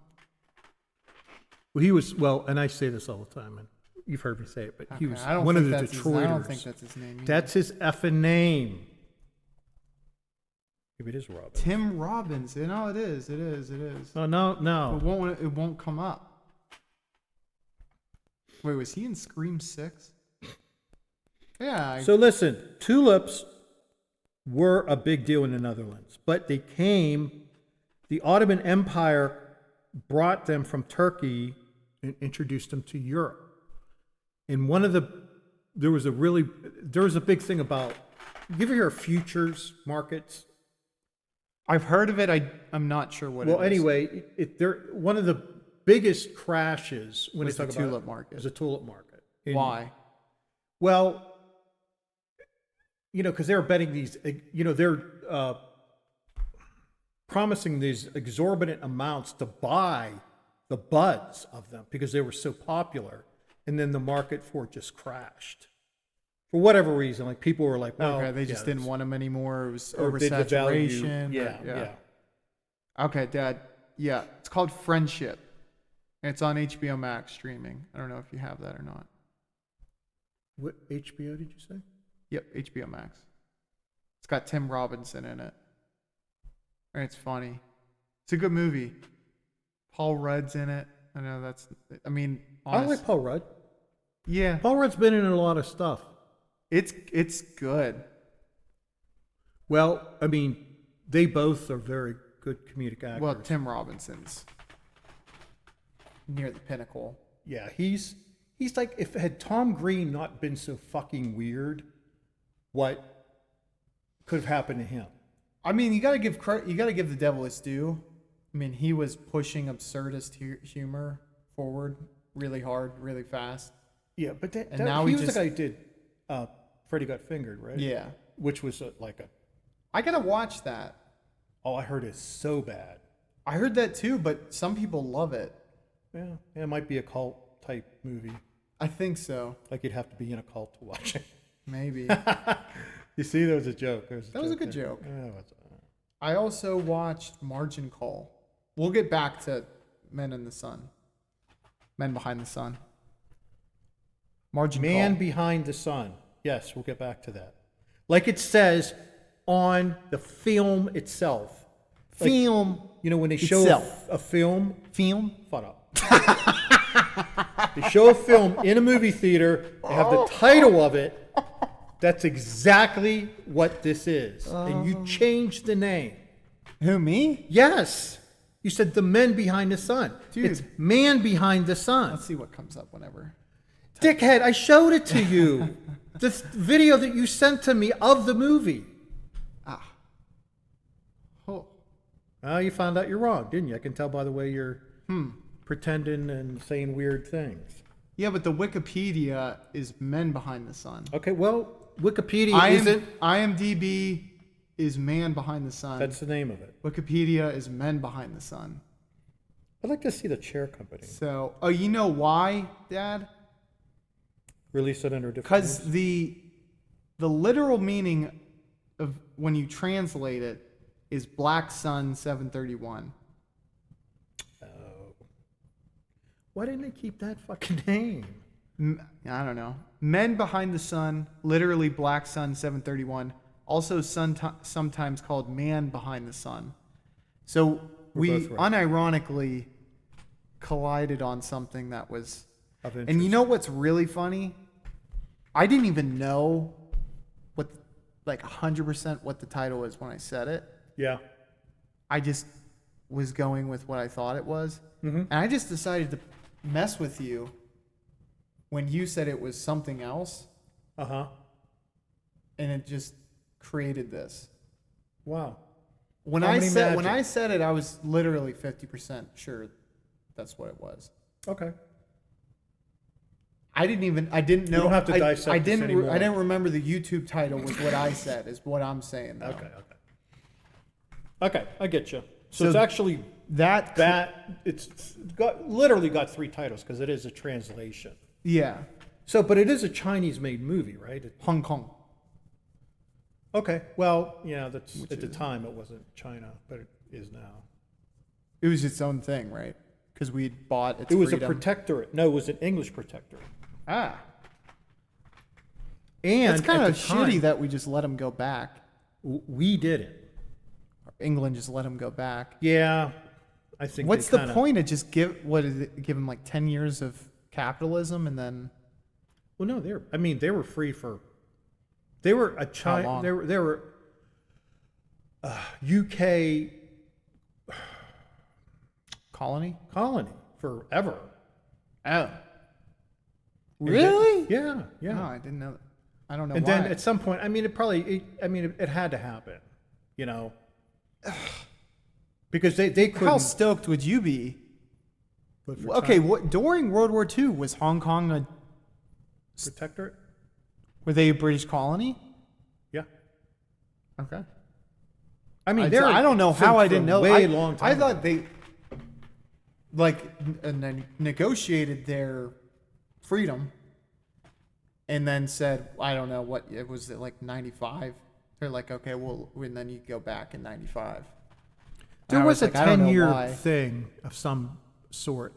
Well, he was, well, and I say this all the time, and you've heard me say it, but he was I don't one of the think that's his- I don't Detroiters. think that's his name. Either. That's his effing name. Maybe it is Robin. Tim Robinson. No, it is. Oh, no. It won't come up. Wait, was he in Scream 6? Yeah. So listen, tulips were a big deal in the Netherlands, but the Ottoman Empire brought them from Turkey and introduced them to Europe. And there was a big thing about, you ever hear of futures markets? I've heard of it. I'm not sure what it is. Well, anyway, they're one of the biggest crashes when Was they the talk about tulip market. is a tulip market. Why? Well, because they were betting these, they're promising these exorbitant amounts to buy the buds of them because they were so popular, and then the market for it just crashed for whatever reason. Like people were like, "Well, Okay, they just didn't want them anymore. It was or did the value- oversaturation. Yeah. Okay, Dad. Yeah, it's called Friendship. And it's on HBO Max streaming. I don't know if you have that or not. What HBO did you say? Yep, HBO Max. It's got Tim Robinson in it. And it's funny. It's a good movie. Paul Rudd's in it. I know I honest, like Paul Rudd. yeah, Paul Rudd's been in a lot of stuff. it's good. Well, they both are very good comedic actors. Well, Tim Robinson's near the pinnacle. Yeah, he's like, if had Tom Green not been so fucking weird, what could have happened to him? You gotta give the devil his due. He was pushing absurdist humor forward really hard, really fast. Yeah, but now he he was just- the guy who did Freddy Got Fingered, right? Yeah, Which was I gotta watch that. oh, I heard it's so bad. I heard that too, but some people love it. Yeah, it might be a cult type movie. I think so. Like you'd have to be in a cult to watch it. Maybe. You see, there was a joke. That was a good there. joke. Yeah, it was. I also watched Margin Call. We'll get back to Men Behind the Sun. Margin Man Call. Behind the Sun. Yes, we'll get back to that. Like it says on the film itself. Like, Film. when they show Itself. a film. Film. Shut up. They show a film in a movie theater. They have the title of it. That's exactly what this is. And you changed the name. Who, me? Yes. You said The Men Behind the Sun. Dude. It's Man Behind the Sun. Let's see what comes up whenever. Dickhead, I showed it to you. This video that you sent to me of the movie. Oh. You found out you're wrong, didn't you? I can tell by the way you're pretending and saying weird things. Yeah, but the Wikipedia is Men Behind the Sun. Okay, well, Wikipedia isn't. IMDb is Man Behind the Sun. That's the name of it. Wikipedia is Men Behind the Sun. I'd like to see the Chair Company. So, you know why, Dad? Release it under different Because names. the literal meaning of when you translate it is Black Sun 731. Why didn't they keep that fucking name? I don't know. Men Behind the Sun, literally Black Sun 731, also sometimes called Man Behind the Sun. So we both right. unironically collided on something that was. Of And interest. you know what's really funny? I didn't even know what, like 100% what the title is when I said it. Yeah. I just was going with what I thought it was. Mm-hmm. And I just decided to mess with you when you said it was something else. Uh-huh. And it just created this. Wow. When How I many said when magic? I said it, I was literally 50% sure that's what it was. Okay. I didn't know. You don't have to dissect I this didn't. anymore. I didn't remember the YouTube title was what I said. Is what I'm saying. Though. Okay, I get you. So So it's actually That. it's literally got 3 titles because it is a translation. Yeah. So, but it is a Chinese-made movie, right? Hong Kong. Okay, well, yeah, that's Which at the is- time it wasn't China, but it is now. It was its own thing, right? Because we bought its. It was freedom. a protectorate. No, it was an English protectorate. Ah. And It's kind at of the shitty time, that we just let him go back. we did it. England just let him go back. Yeah, I think. What's they the kinda- point of just give him like 10 years of capitalism and then Well, no, they were free for. They were a How China. long? They were UK colony? colony forever. Oh. And Really? then- yeah. No, I didn't know. I don't know And why. then at some point, I mean, it had to happen, you know, because they couldn't. How stoked would you be? but for Okay, China- what during World War II was Hong Kong protectorate. were they a British colony? Yeah, Okay. I mean, I don't know how I didn't know. Way I, long time. I ago. thought they negotiated their freedom and then said, I don't know what it was, like 95. They're like, okay, well, and then you go back in 95. There And I was a like, I don't know 10-year why. thing of some sort,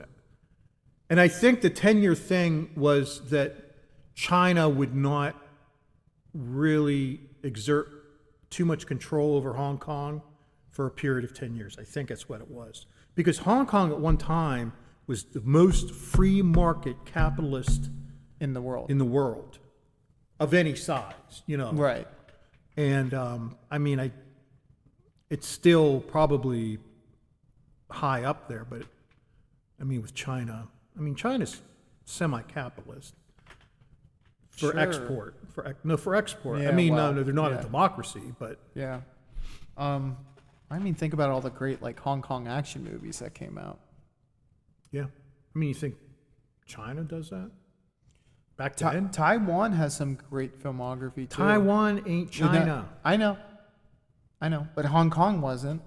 and I think the 10-year thing was that China would not really exert too much control over Hong Kong for a period of 10 years. I think that's what it was. Because Hong Kong at one time was the most free market capitalist in the world. in the world of any size, you know. Right. And I mean, it's still probably high up there, but I mean, with China, China's semi-capitalist for Sure. export. For export. Yeah, I mean, well, no, they're not yeah. a democracy, but Yeah. I mean, think about all the great like Hong Kong action movies that came out. yeah. I mean, you think China does that? Back then, Taiwan has some great filmography too. Taiwan ain't Well, that- China, I know, but Hong Kong wasn't.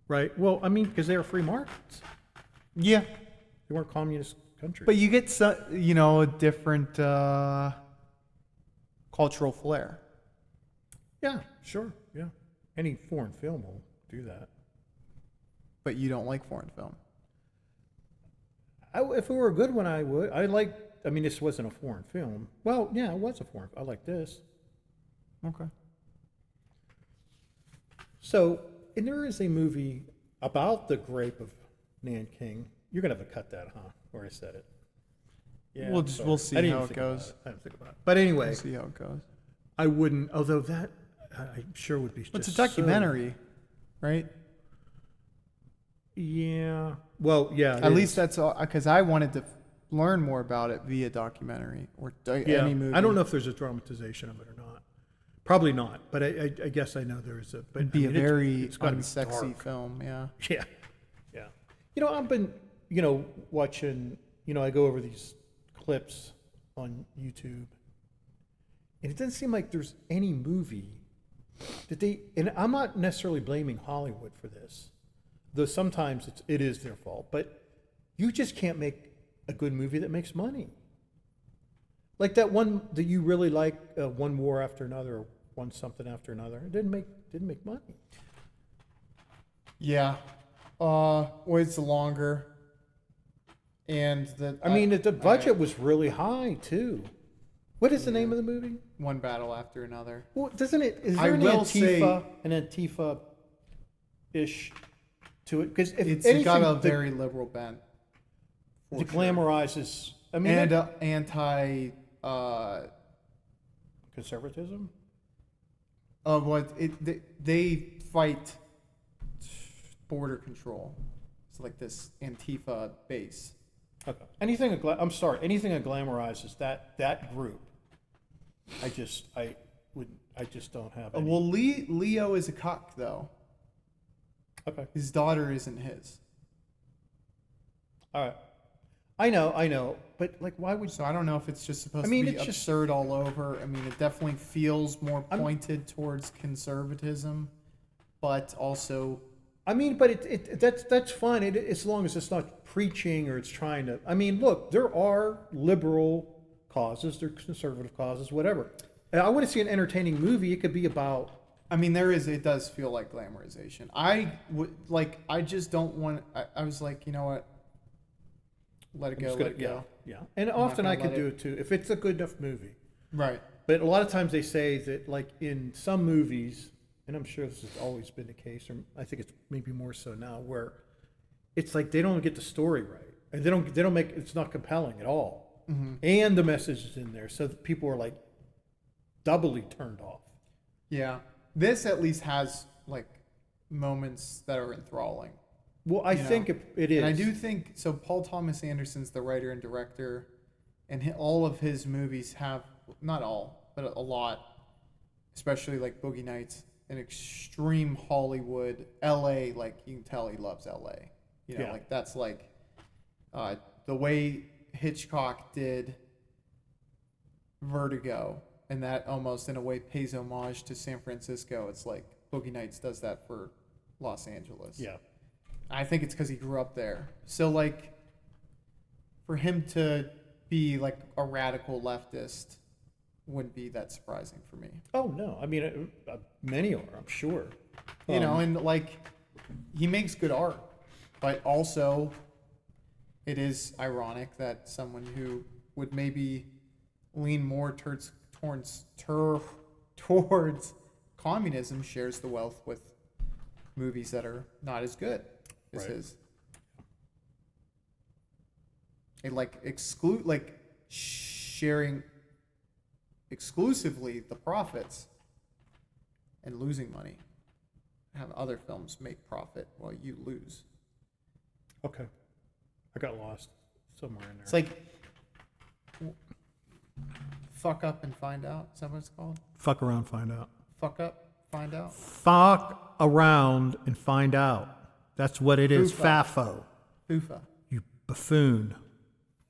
right? Well, I mean, because they were free markets. Yeah, They weren't communist countries. but you get a different cultural flair. yeah, sure, yeah. Any foreign film will do that. But you don't like foreign film. If it were a good one, I would. I mean, this wasn't a foreign film. Well, yeah, it was a foreign. I like this. Okay. So, and there is a movie about the grape of Nanking. You're gonna have to cut that, huh? Where I said it. Yeah. We'll I'm just- sorry. we'll see I didn't how even it think about goes. I didn't think about it. But anyway, We'll see how it goes. I wouldn't. Although that, I'm sure would be. It's a just so- documentary, right? yeah. Well, yeah. it At is. least that's all because I wanted to learn more about it via documentary or Yeah. any movie. I don't know if there's a dramatization of it or not. Probably not. But I guess I know there's a. But It'd be I mean, a very it's gotta be unsexy dark. film. Yeah. Yeah, yeah. I've been, watching, I go over these clips on YouTube, and it doesn't seem like there's any movie that and I'm not necessarily blaming Hollywood for this, though sometimes it is their fault, but you just can't make a good movie that makes money. Like that one that you really like, One War After Another, or One Something After Another, it didn't make money. Yeah. It's longer. And I mean, the budget was really high too. What is the name of the movie? One battle after another. Well, doesn't it? Is I there will say- an Antifa-ish to it? Because if It's anything, got a the- very liberal bent. the glamorizes. I mean, And anti. conservatism. They fight border control. It's like this Antifa base. Okay. Anything that glamorizes that group. I just don't have any. Well, Leo is a cock though. Okay. His daughter isn't his. All right. I know, but like, why would? So I don't know if it's just supposed I mean, to be it's just- absurd all over. I mean, it definitely feels more pointed towards conservatism, but also, I mean, but that's fine. As long as it's not preaching or it's trying to. I mean, look, there are liberal causes, there are conservative causes, whatever. And I want to see an entertaining movie. It could be about. I mean, it does feel like glamorization. I just don't want, I was like, you know what? Let it go, let it go. Yeah. And often I can do it too if it's a good enough movie. Right. But a lot of times they say that, like in some movies, and I'm sure this has always been the case, or I think it's maybe more so now, where it's like they don't get the story right, and they don't make it's not compelling at all, and the message is in there, so that people are like doubly turned off. Yeah. This at least has like moments that are enthralling. Well, I think it is, And I do think so. Paul Thomas Anderson's the writer and director, and all of his movies have, not all, but a lot, especially like Boogie Nights, an extreme Hollywood, LA. Like you can tell he loves LA. You know, Yeah. like that's like the way Hitchcock did Vertigo, and that almost in a way pays homage to San Francisco. It's like Boogie Nights does that for Los Angeles. Yeah. I think it's because he grew up there. So, like, for him to be, like, a radical leftist wouldn't be that surprising for me. Oh no, I mean many are, I'm sure. You know, and, like, he makes good art. But also, it is ironic that someone who would maybe lean more towards communism shares the wealth with movies that are not as good as Right. his. Sharing exclusively the profits and losing money. Have other films make profit while you lose. Okay, I got lost somewhere in there. It's like fuck up and find out. Is that what it's called? Fuck around, find out. Fuck up, find out. Fuck around and find out. That's what it is. Foofa. FAFO. Foofa. You buffoon.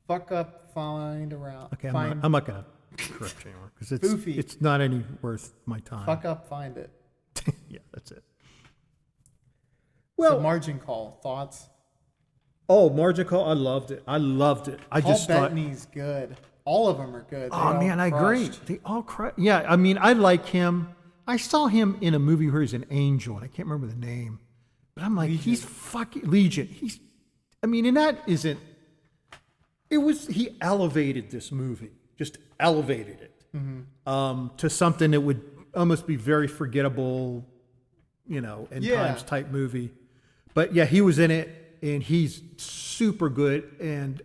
Fuck up, find around. Okay, find, I'm not gonna correct you anymore because Foofy. it's not any worth my time. Fuck up, find it. Yeah, that's it. Well, Well, margin call thoughts. oh, margin call. I loved it. I Paul just thought. Bettany's good. All of them are good. They Oh all man, I agree. crushed. They all cry. Yeah, I mean, I like him. I saw him in a movie where he's an angel, and I can't remember the name. But I'm like, he's fucking Legion. I mean, and that isn't. He elevated this movie, just elevated it to something that would almost be very forgettable, in times type movie. But yeah, he was in it, and he's super good. And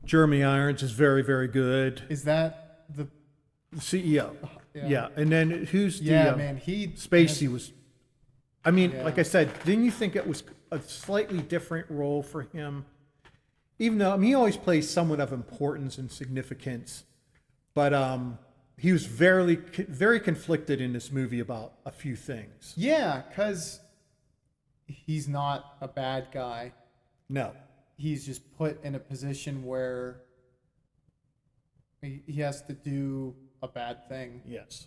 Jeremy Irons is very, very good. Is that the? The CEO. Yeah. Yeah. And then who's the Yeah, man. Spacey was. I mean, Yeah. like I said, didn't you think it was a slightly different role for him? Even though he always plays someone of importance and significance, but he was very, very conflicted in this movie about a few things. Yeah, because he's not a bad guy. No. He's just put in a position where he has to do a bad thing, Yes.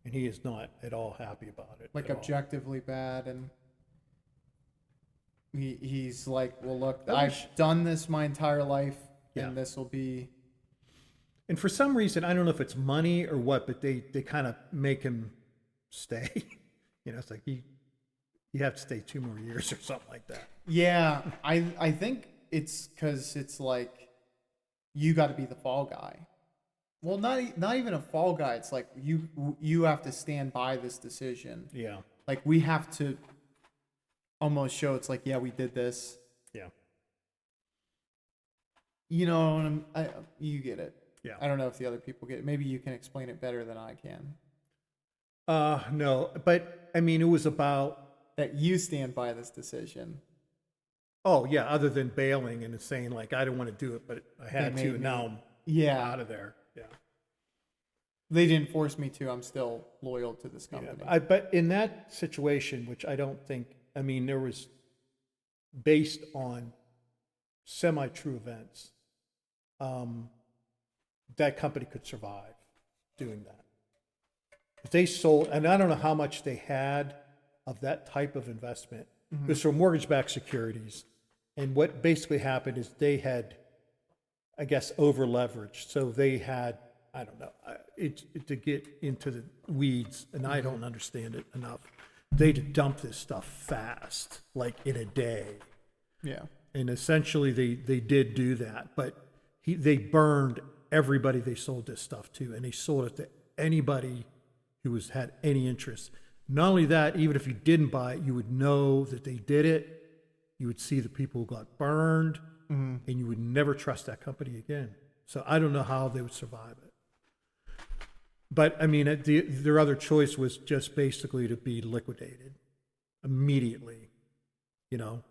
And he is not at all happy about it. like at all. objectively bad, and he's like, well, look, That I've was- done this my entire life, Yeah. and this will be. And for some reason, I don't know if it's money or what, but they kind of make him stay. It's like you have to stay 2 more years or something like that. Yeah, I think it's because it's like you got to be the fall guy. Well, not even a fall guy. It's like you have to stand by this decision. Yeah. Like we have to almost show it's like, yeah, we did this. Yeah. You know, and you get it. Yeah. I don't know if the other people get it. Maybe you can explain it better than I can. No, but I mean, it was about, That you stand by this decision. oh yeah, other than bailing and saying like, I don't want to do it, but I had They to, made and me. now I'm Yeah. out of there. Yeah. They didn't force me to. I'm still loyal to this Yeah, company. but in that situation, which I don't think, I mean, there was based on semi-true events, that company could survive doing that. If they sold, and I don't know how much they had of that type of investment, it was for mortgage-backed securities. And what basically happened is they had, I guess, over-leveraged. So they had, I don't know, to get into the weeds, and I don't understand it enough, they'd dump this stuff fast, like in a day. Yeah. And essentially they did do that, but they burned everybody they sold this stuff to, and they sold it to anybody who had any interest. Not only that, even if you didn't buy it, you would know that they did it. You would see the people who got burned, and you would never trust that company again. So I don't know how they would survive it. But I mean, their other choice was just basically to be liquidated immediately, you know,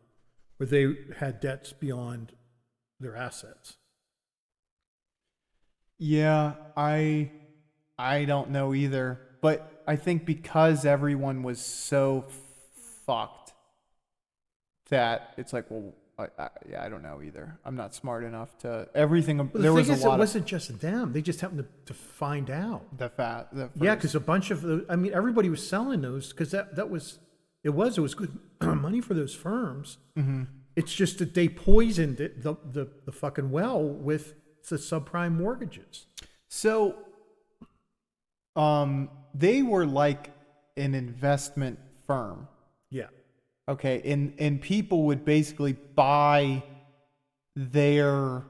where they had debts beyond their assets. Yeah, I don't know either. But I think because everyone was so fucked that it's like, well, I don't know either. I'm not smart enough to everything. Well, there was a lot it wasn't just them. They just happened to find out. Yeah, because a bunch of the, I mean, everybody was selling those because it was good money for those firms. Mm-hmm. It's just that they poisoned it, the fucking well with the subprime mortgages. So, they were like an investment firm. Yeah. Okay, and people would basically buy their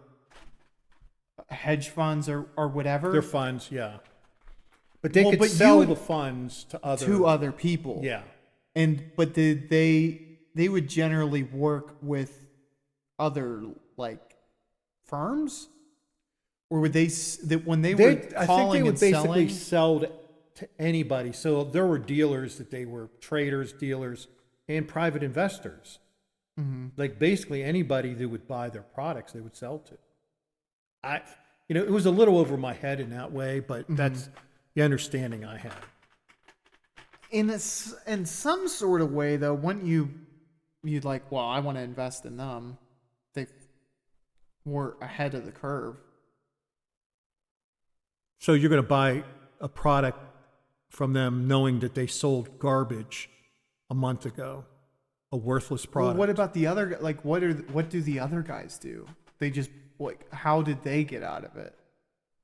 hedge funds or whatever. Their funds, yeah. But they could sell the funds to other people. Yeah. But they would generally work with other like firms, or would they that when they were calling I think they would and basically selling? sell to anybody. So there were dealers that they were traders, dealers, and private investors. Mm-hmm. Like basically anybody that would buy their products, they would sell to. It was a little over my head in that way, but that's the understanding I had. In some sort of way, though, wouldn't you'd like, well, I want to invest in them. They were ahead of the curve. So you're going to buy a product from them knowing that they sold garbage a month ago, a worthless product. Well, what about the other? Like, what do the other guys do? They just how did they get out of it?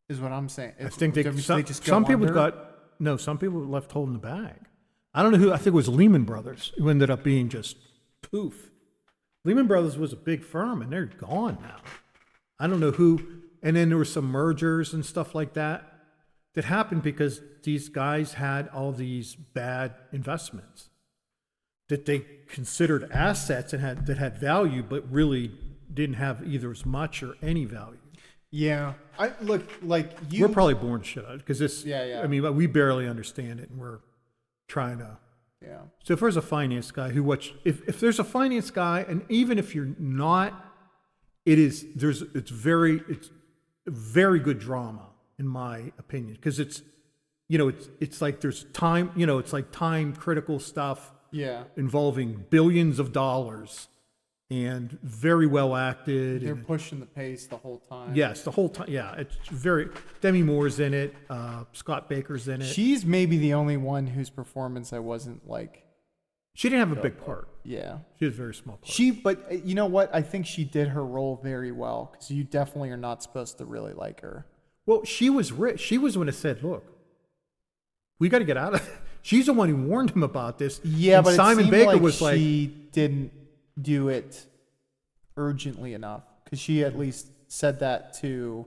Is what I'm saying. I think they just some go people under? some people were left holding the bag. I don't know who. I think it was Lehman Brothers who ended up being just poof. Lehman Brothers was a big firm, and they're gone now. I don't know who. And then there were some mergers and stuff like that happened because these guys had all these bad investments that they considered assets and that had value, but really didn't have either as much or any value. Yeah, I look like you. We're probably born shit out because this. Yeah. I mean, we barely understand it, and we're trying to. Yeah. So if there's a finance guy if there's a finance guy, and even if you're not, it's very good drama in my opinion, because it's like there's time, it's like time critical stuff. Yeah. Involving billions of dollars, and very well acted. They're pushing the pace the whole time. Yes, the whole time. Yeah, it's very. Demi Moore's in it. Scott Baker's in it. She's maybe the only one whose performance I wasn't like. She didn't have a big part. Yeah. She was a very small part. But you know what? I think she did her role very well, because you definitely are not supposed to really like her. Well, she was rich. She was the one that said, "Look, we got to get out of it." She's the one who warned him about this. Yeah, and but Simon Baker was like, she didn't do it urgently enough, because she at least said that to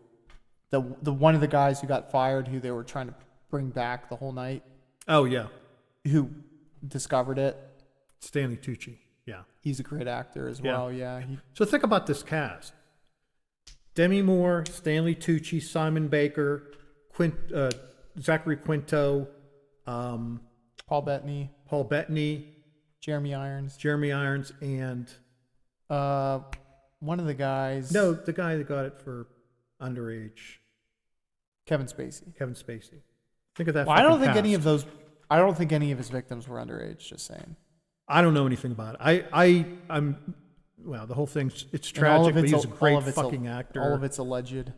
the one of the guys who got fired, who they were trying to bring back the whole night, Oh, yeah. who discovered it. Stanley Tucci. Yeah. He's a great actor as Yeah. well. Yeah. So think about this cast. Demi Moore, Stanley Tucci, Simon Baker, Zachary Quinto, Paul Bettany, Paul Bettany, Jeremy Irons. and One of the guys. no, the guy that got it for underage, Kevin Spacey. Kevin Spacey. Think of that. Well, I don't fucking think any cast. of those. I don't think any of his victims were underage. Just saying. I don't know anything about it. I'm. Well, the whole thing's it's And all tragic, of but it's he's a all great of it's fucking actor. All of it's alleged.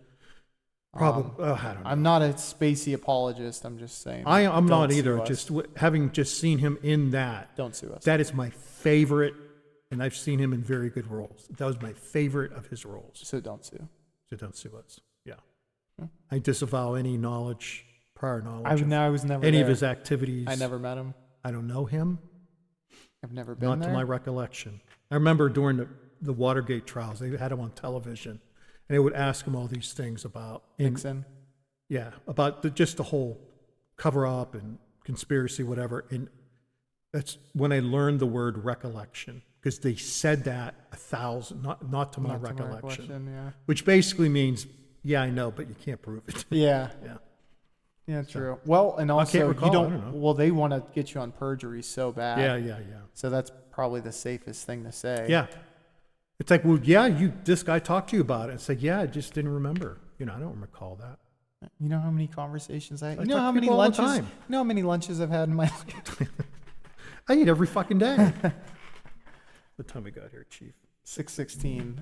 Probably. I don't know. I'm not a Spacey apologist. I'm just saying. I'm don't not sue either. us. Just having just seen him in that. Don't sue us. That is my favorite, and I've seen him in very good roles. That was my favorite of his roles. So don't sue. So don't sue us. Yeah. I disavow any prior knowledge. I was never any there. of his activities. I never met him. I don't know him. I've never been Not there. to my recollection. I remember during the Watergate trials, they had him on television, and they would ask him all these things about Nixon. Yeah, about just the whole cover up and conspiracy, whatever. And that's when I learned the word recollection, because they said that 1,000, not to my Not to my recollection, yeah. which basically means, yeah, I know, but you can't prove it. Yeah. Yeah. Yeah, true. Well, and also can't recall, you I don't. don't know. Well, they want to get you on perjury so bad. Yeah. So that's probably the safest thing to say. Yeah. It's like, well, yeah, this guy talked to you about it. It's like, yeah, I just didn't remember. I don't recall that. You know how many conversations I talk know to how many people all the lunches. time. You know how many lunches I've had in my life. I eat every fucking day. What time we got here, Chief? 6:16.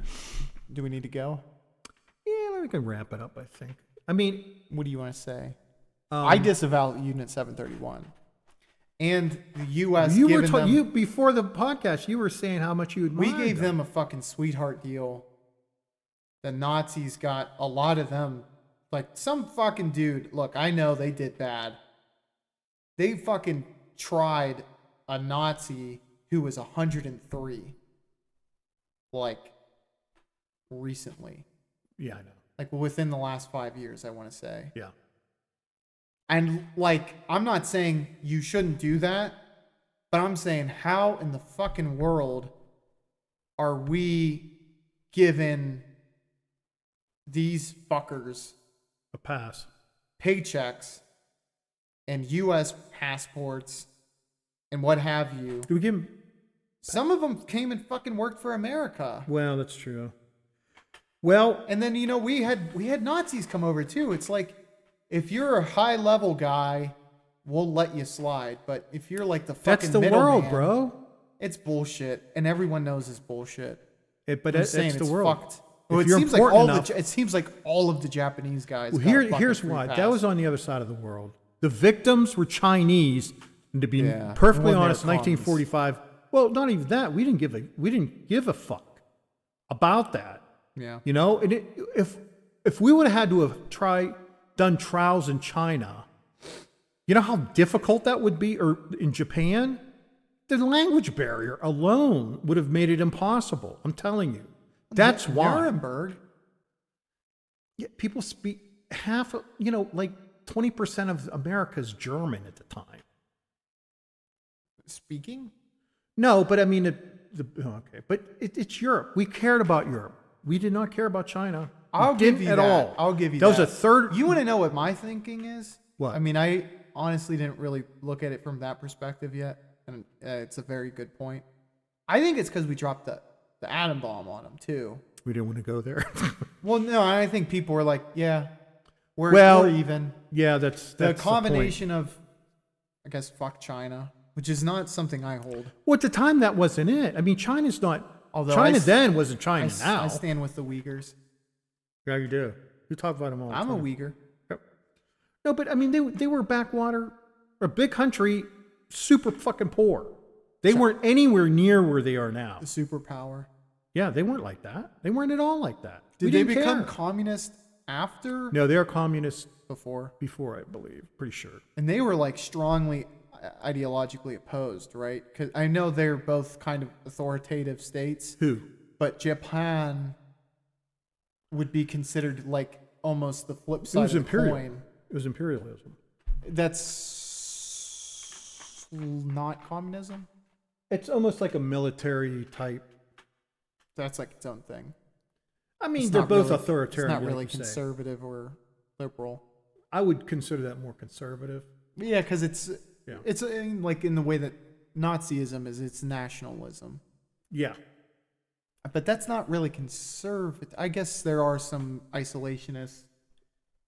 Do we need to go? Yeah, we can wrap it up, I think. I mean, What do you want to say? I disavow Unit 731, and the U.S. you were given them, before the podcast. You were saying how much you admired we gave them a fucking sweetheart deal. The Nazis got a lot of them. Like some fucking dude. Look, I know they did bad. They fucking tried a Nazi who was 103. Like recently. Yeah, I know. Like within the last 5 years, I want to say. Yeah. And like, I'm not saying you shouldn't do that, but I'm saying how in the fucking world are we giving these fuckers A pass. paychecks and U.S. passports and what have you? Do we give him? Some of them came and fucking worked for America. Well, that's true. Well, And then, we had Nazis come over too. It's like, if you're a high level guy, we'll let you slide. But if you're like the fucking that's the middleman, world, bro. it's bullshit. And everyone knows it's bullshit. But I'm it's saying the world. fucked. If Well, it you're seems like important all enough- it seems like all of the Japanese guys. Well, got a fucking here's free why. pass. That was on the other side of the world. The victims were Chinese, and to be Yeah. perfectly Well, they're honest, in 1945. Well, not even that. We didn't give a fuck about that. Yeah. And if we would have had to have done trials in China, you know how difficult that would be, or in Japan, the language barrier alone would have made it impossible. I'm telling you. That's why. Nuremberg. Yeah, people speak like 20% of America's German at the time. Speaking? No, but I mean, it's Europe. We cared about Europe. We did not care about China. I'll We give didn't you at that. all. I'll give you that. that. That was a third. You want to know what my thinking is? What? I mean, I honestly didn't really look at it from that perspective yet, and it's a very good point. I think it's because we dropped the atom bomb on them too. We didn't want to go there. Well, no, I think people were like, yeah, we're even. Yeah, that's The the combination of, I guess, fuck China, which is not something I hold. Well, at the time, that wasn't it. I mean, China's not. Although China I- then wasn't China now. I stand with the Uyghurs. Yeah, you do. You talk about them all the I'm a time. Uyghur. No, but I mean, they were backwater, a big country, super fucking poor. They weren't anywhere near where they are now. The superpower. Yeah, they weren't like that. They weren't at all like that. Did We they didn't become care. communist after? No, they are communists Before. before, I believe. Pretty sure. And they were like strongly ideologically opposed, right? Because I know they're both kind of authoritative states, Who? but Japan would be considered like almost the flip It side was of the imperial. coin. It was imperialism. That's not communism. It's almost like a military type. That's like its own thing. I mean, It's they're not both really- authoritarian. It's not like really you say. conservative or liberal. I would consider that more conservative. Yeah, because it's Yeah. it's like in the way that Nazism is, it's nationalism. Yeah. But that's not really conservative. I guess there are some isolationists.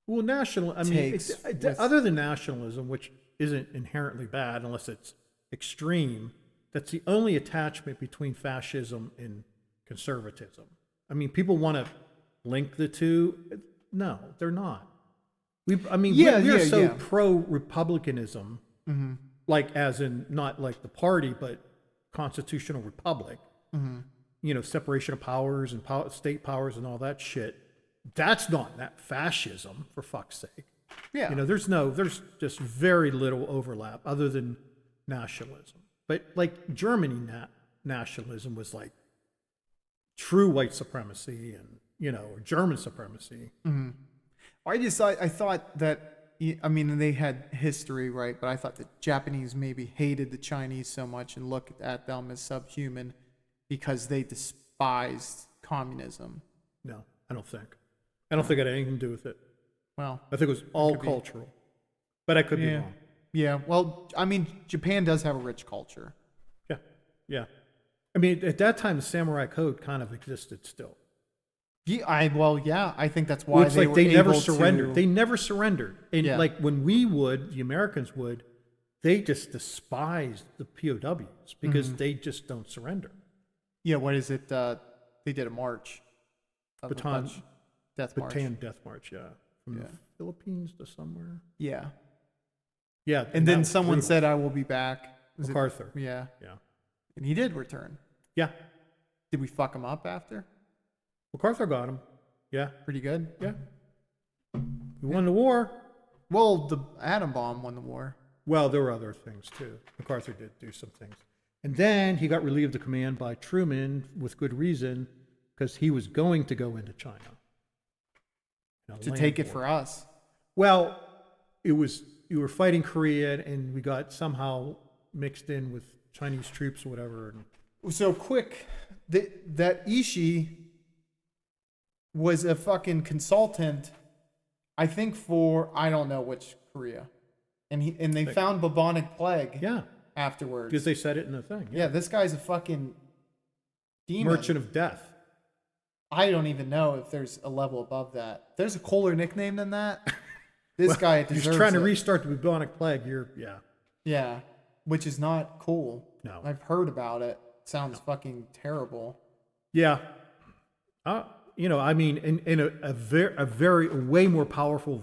Well, I mean, Takes with- other than nationalism, which isn't inherently bad unless it's extreme, that's the only attachment between fascism and conservatism. I mean, people want to link the two. No, they're not. We are so yeah. pro-republicanism, Mm-hmm. like as in not like the party, but constitutional republic. Mm-hmm. You know, separation of powers and state powers and all that shit. That's not that fascism, for fuck's sake. Yeah. You know, there's just very little overlap other than nationalism. But like Germany, nationalism was like true white supremacy and, you know, or German supremacy. Mm-hmm. I thought that, I mean, they had history, right? But I thought the Japanese maybe hated the Chinese so much and looked at them as subhuman because they despised communism. No, I don't think. I don't think it had anything to do with it. Well, I think it was all could be. cultural. But I could be yeah. wrong. Yeah. Well, I mean, Japan does have a rich culture. Yeah, yeah. I mean, at that time, the samurai code kind of existed still. Yeah, I think that's Well, why it's they like were they never able surrendered. to. They never surrendered. And Yeah. like when we would, the Americans would, they just despised the POWs because Mm-hmm. they just don't surrender. Yeah, what is it? They did a march. Of a Bataan- bunch- Death march. Bataan Death March, yeah. From Yeah. the Philippines to somewhere. Yeah. Yeah. And that then was someone brutal. said, "I will be back." Was it- MacArthur. Yeah. Yeah. And he did return. Yeah. Did we fuck him up after? MacArthur got him. Yeah. Pretty good. Yeah. We won the war. Well, the atom bomb won the war. Well, there were other things too. MacArthur did do some things. And then he got relieved of command by Truman with good reason because he was going to go into China. You know, To land take it war. for us. Well, you were fighting Korea and we got somehow mixed in with Chinese troops or whatever. And So quick, that Ishii was a fucking consultant, I think for I don't know which Korea, and they found bubonic plague. yeah, Afterwards. because they said it in the thing. Yeah, this guy's a fucking demon. Merchant of Death. I don't even know if there's a level above that. There's a cooler nickname than that. This guy deserves He's trying to it. restart the bubonic plague. Yeah, which is not cool. No. I've heard about it. Sounds fucking terrible. Yeah. You know, I mean, in a way more powerful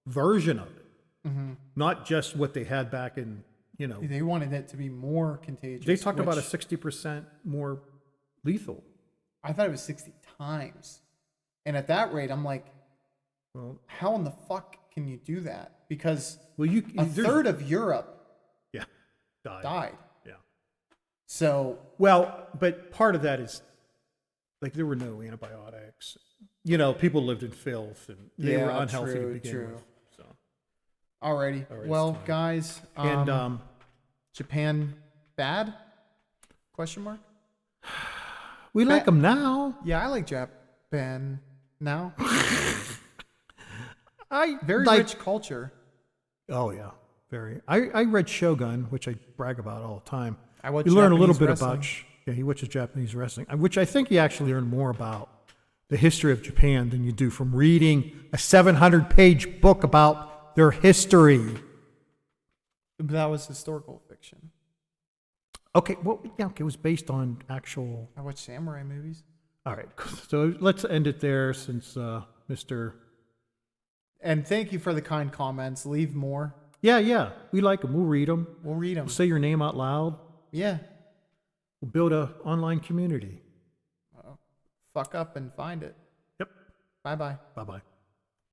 version of it. Mm-hmm. Not just what they had back in, you know, They wanted it to be more contagious. they talked about a which 60% more lethal. I thought it was 60 times. And at that rate, I'm like, Well, how in the fuck can you do that? Because well, a there's- third of Europe yeah, died. died. Yeah. So, Well, but part of that is like there were no antibiotics. You know, people lived in filth and they were Yeah, unhealthy to true, begin true. with. So, alrighty. All right, Well, it's time. guys, and Japan bad? Question mark? we like them now. Yeah, I like Japan now. I Very like, rich culture. Oh yeah, very. I read Shogun, which I brag about all the time. I watch You learn a little Japanese bit wrestling. about. Yeah, he watches Japanese wrestling, which I think you actually learn more about the history of Japan than you do from reading a 700-page book about their history. That was historical fiction. Okay, well, yeah, okay, it was based on actual. I watch samurai movies. All right, so let's end it there since Mr. And thank you for the kind comments. Leave more. Yeah, we like them. We'll read them. We'll read them. We'll say your name out loud. Yeah. We'll build an online community. Fuck up and find it. Yep. Bye-bye. Bye-bye.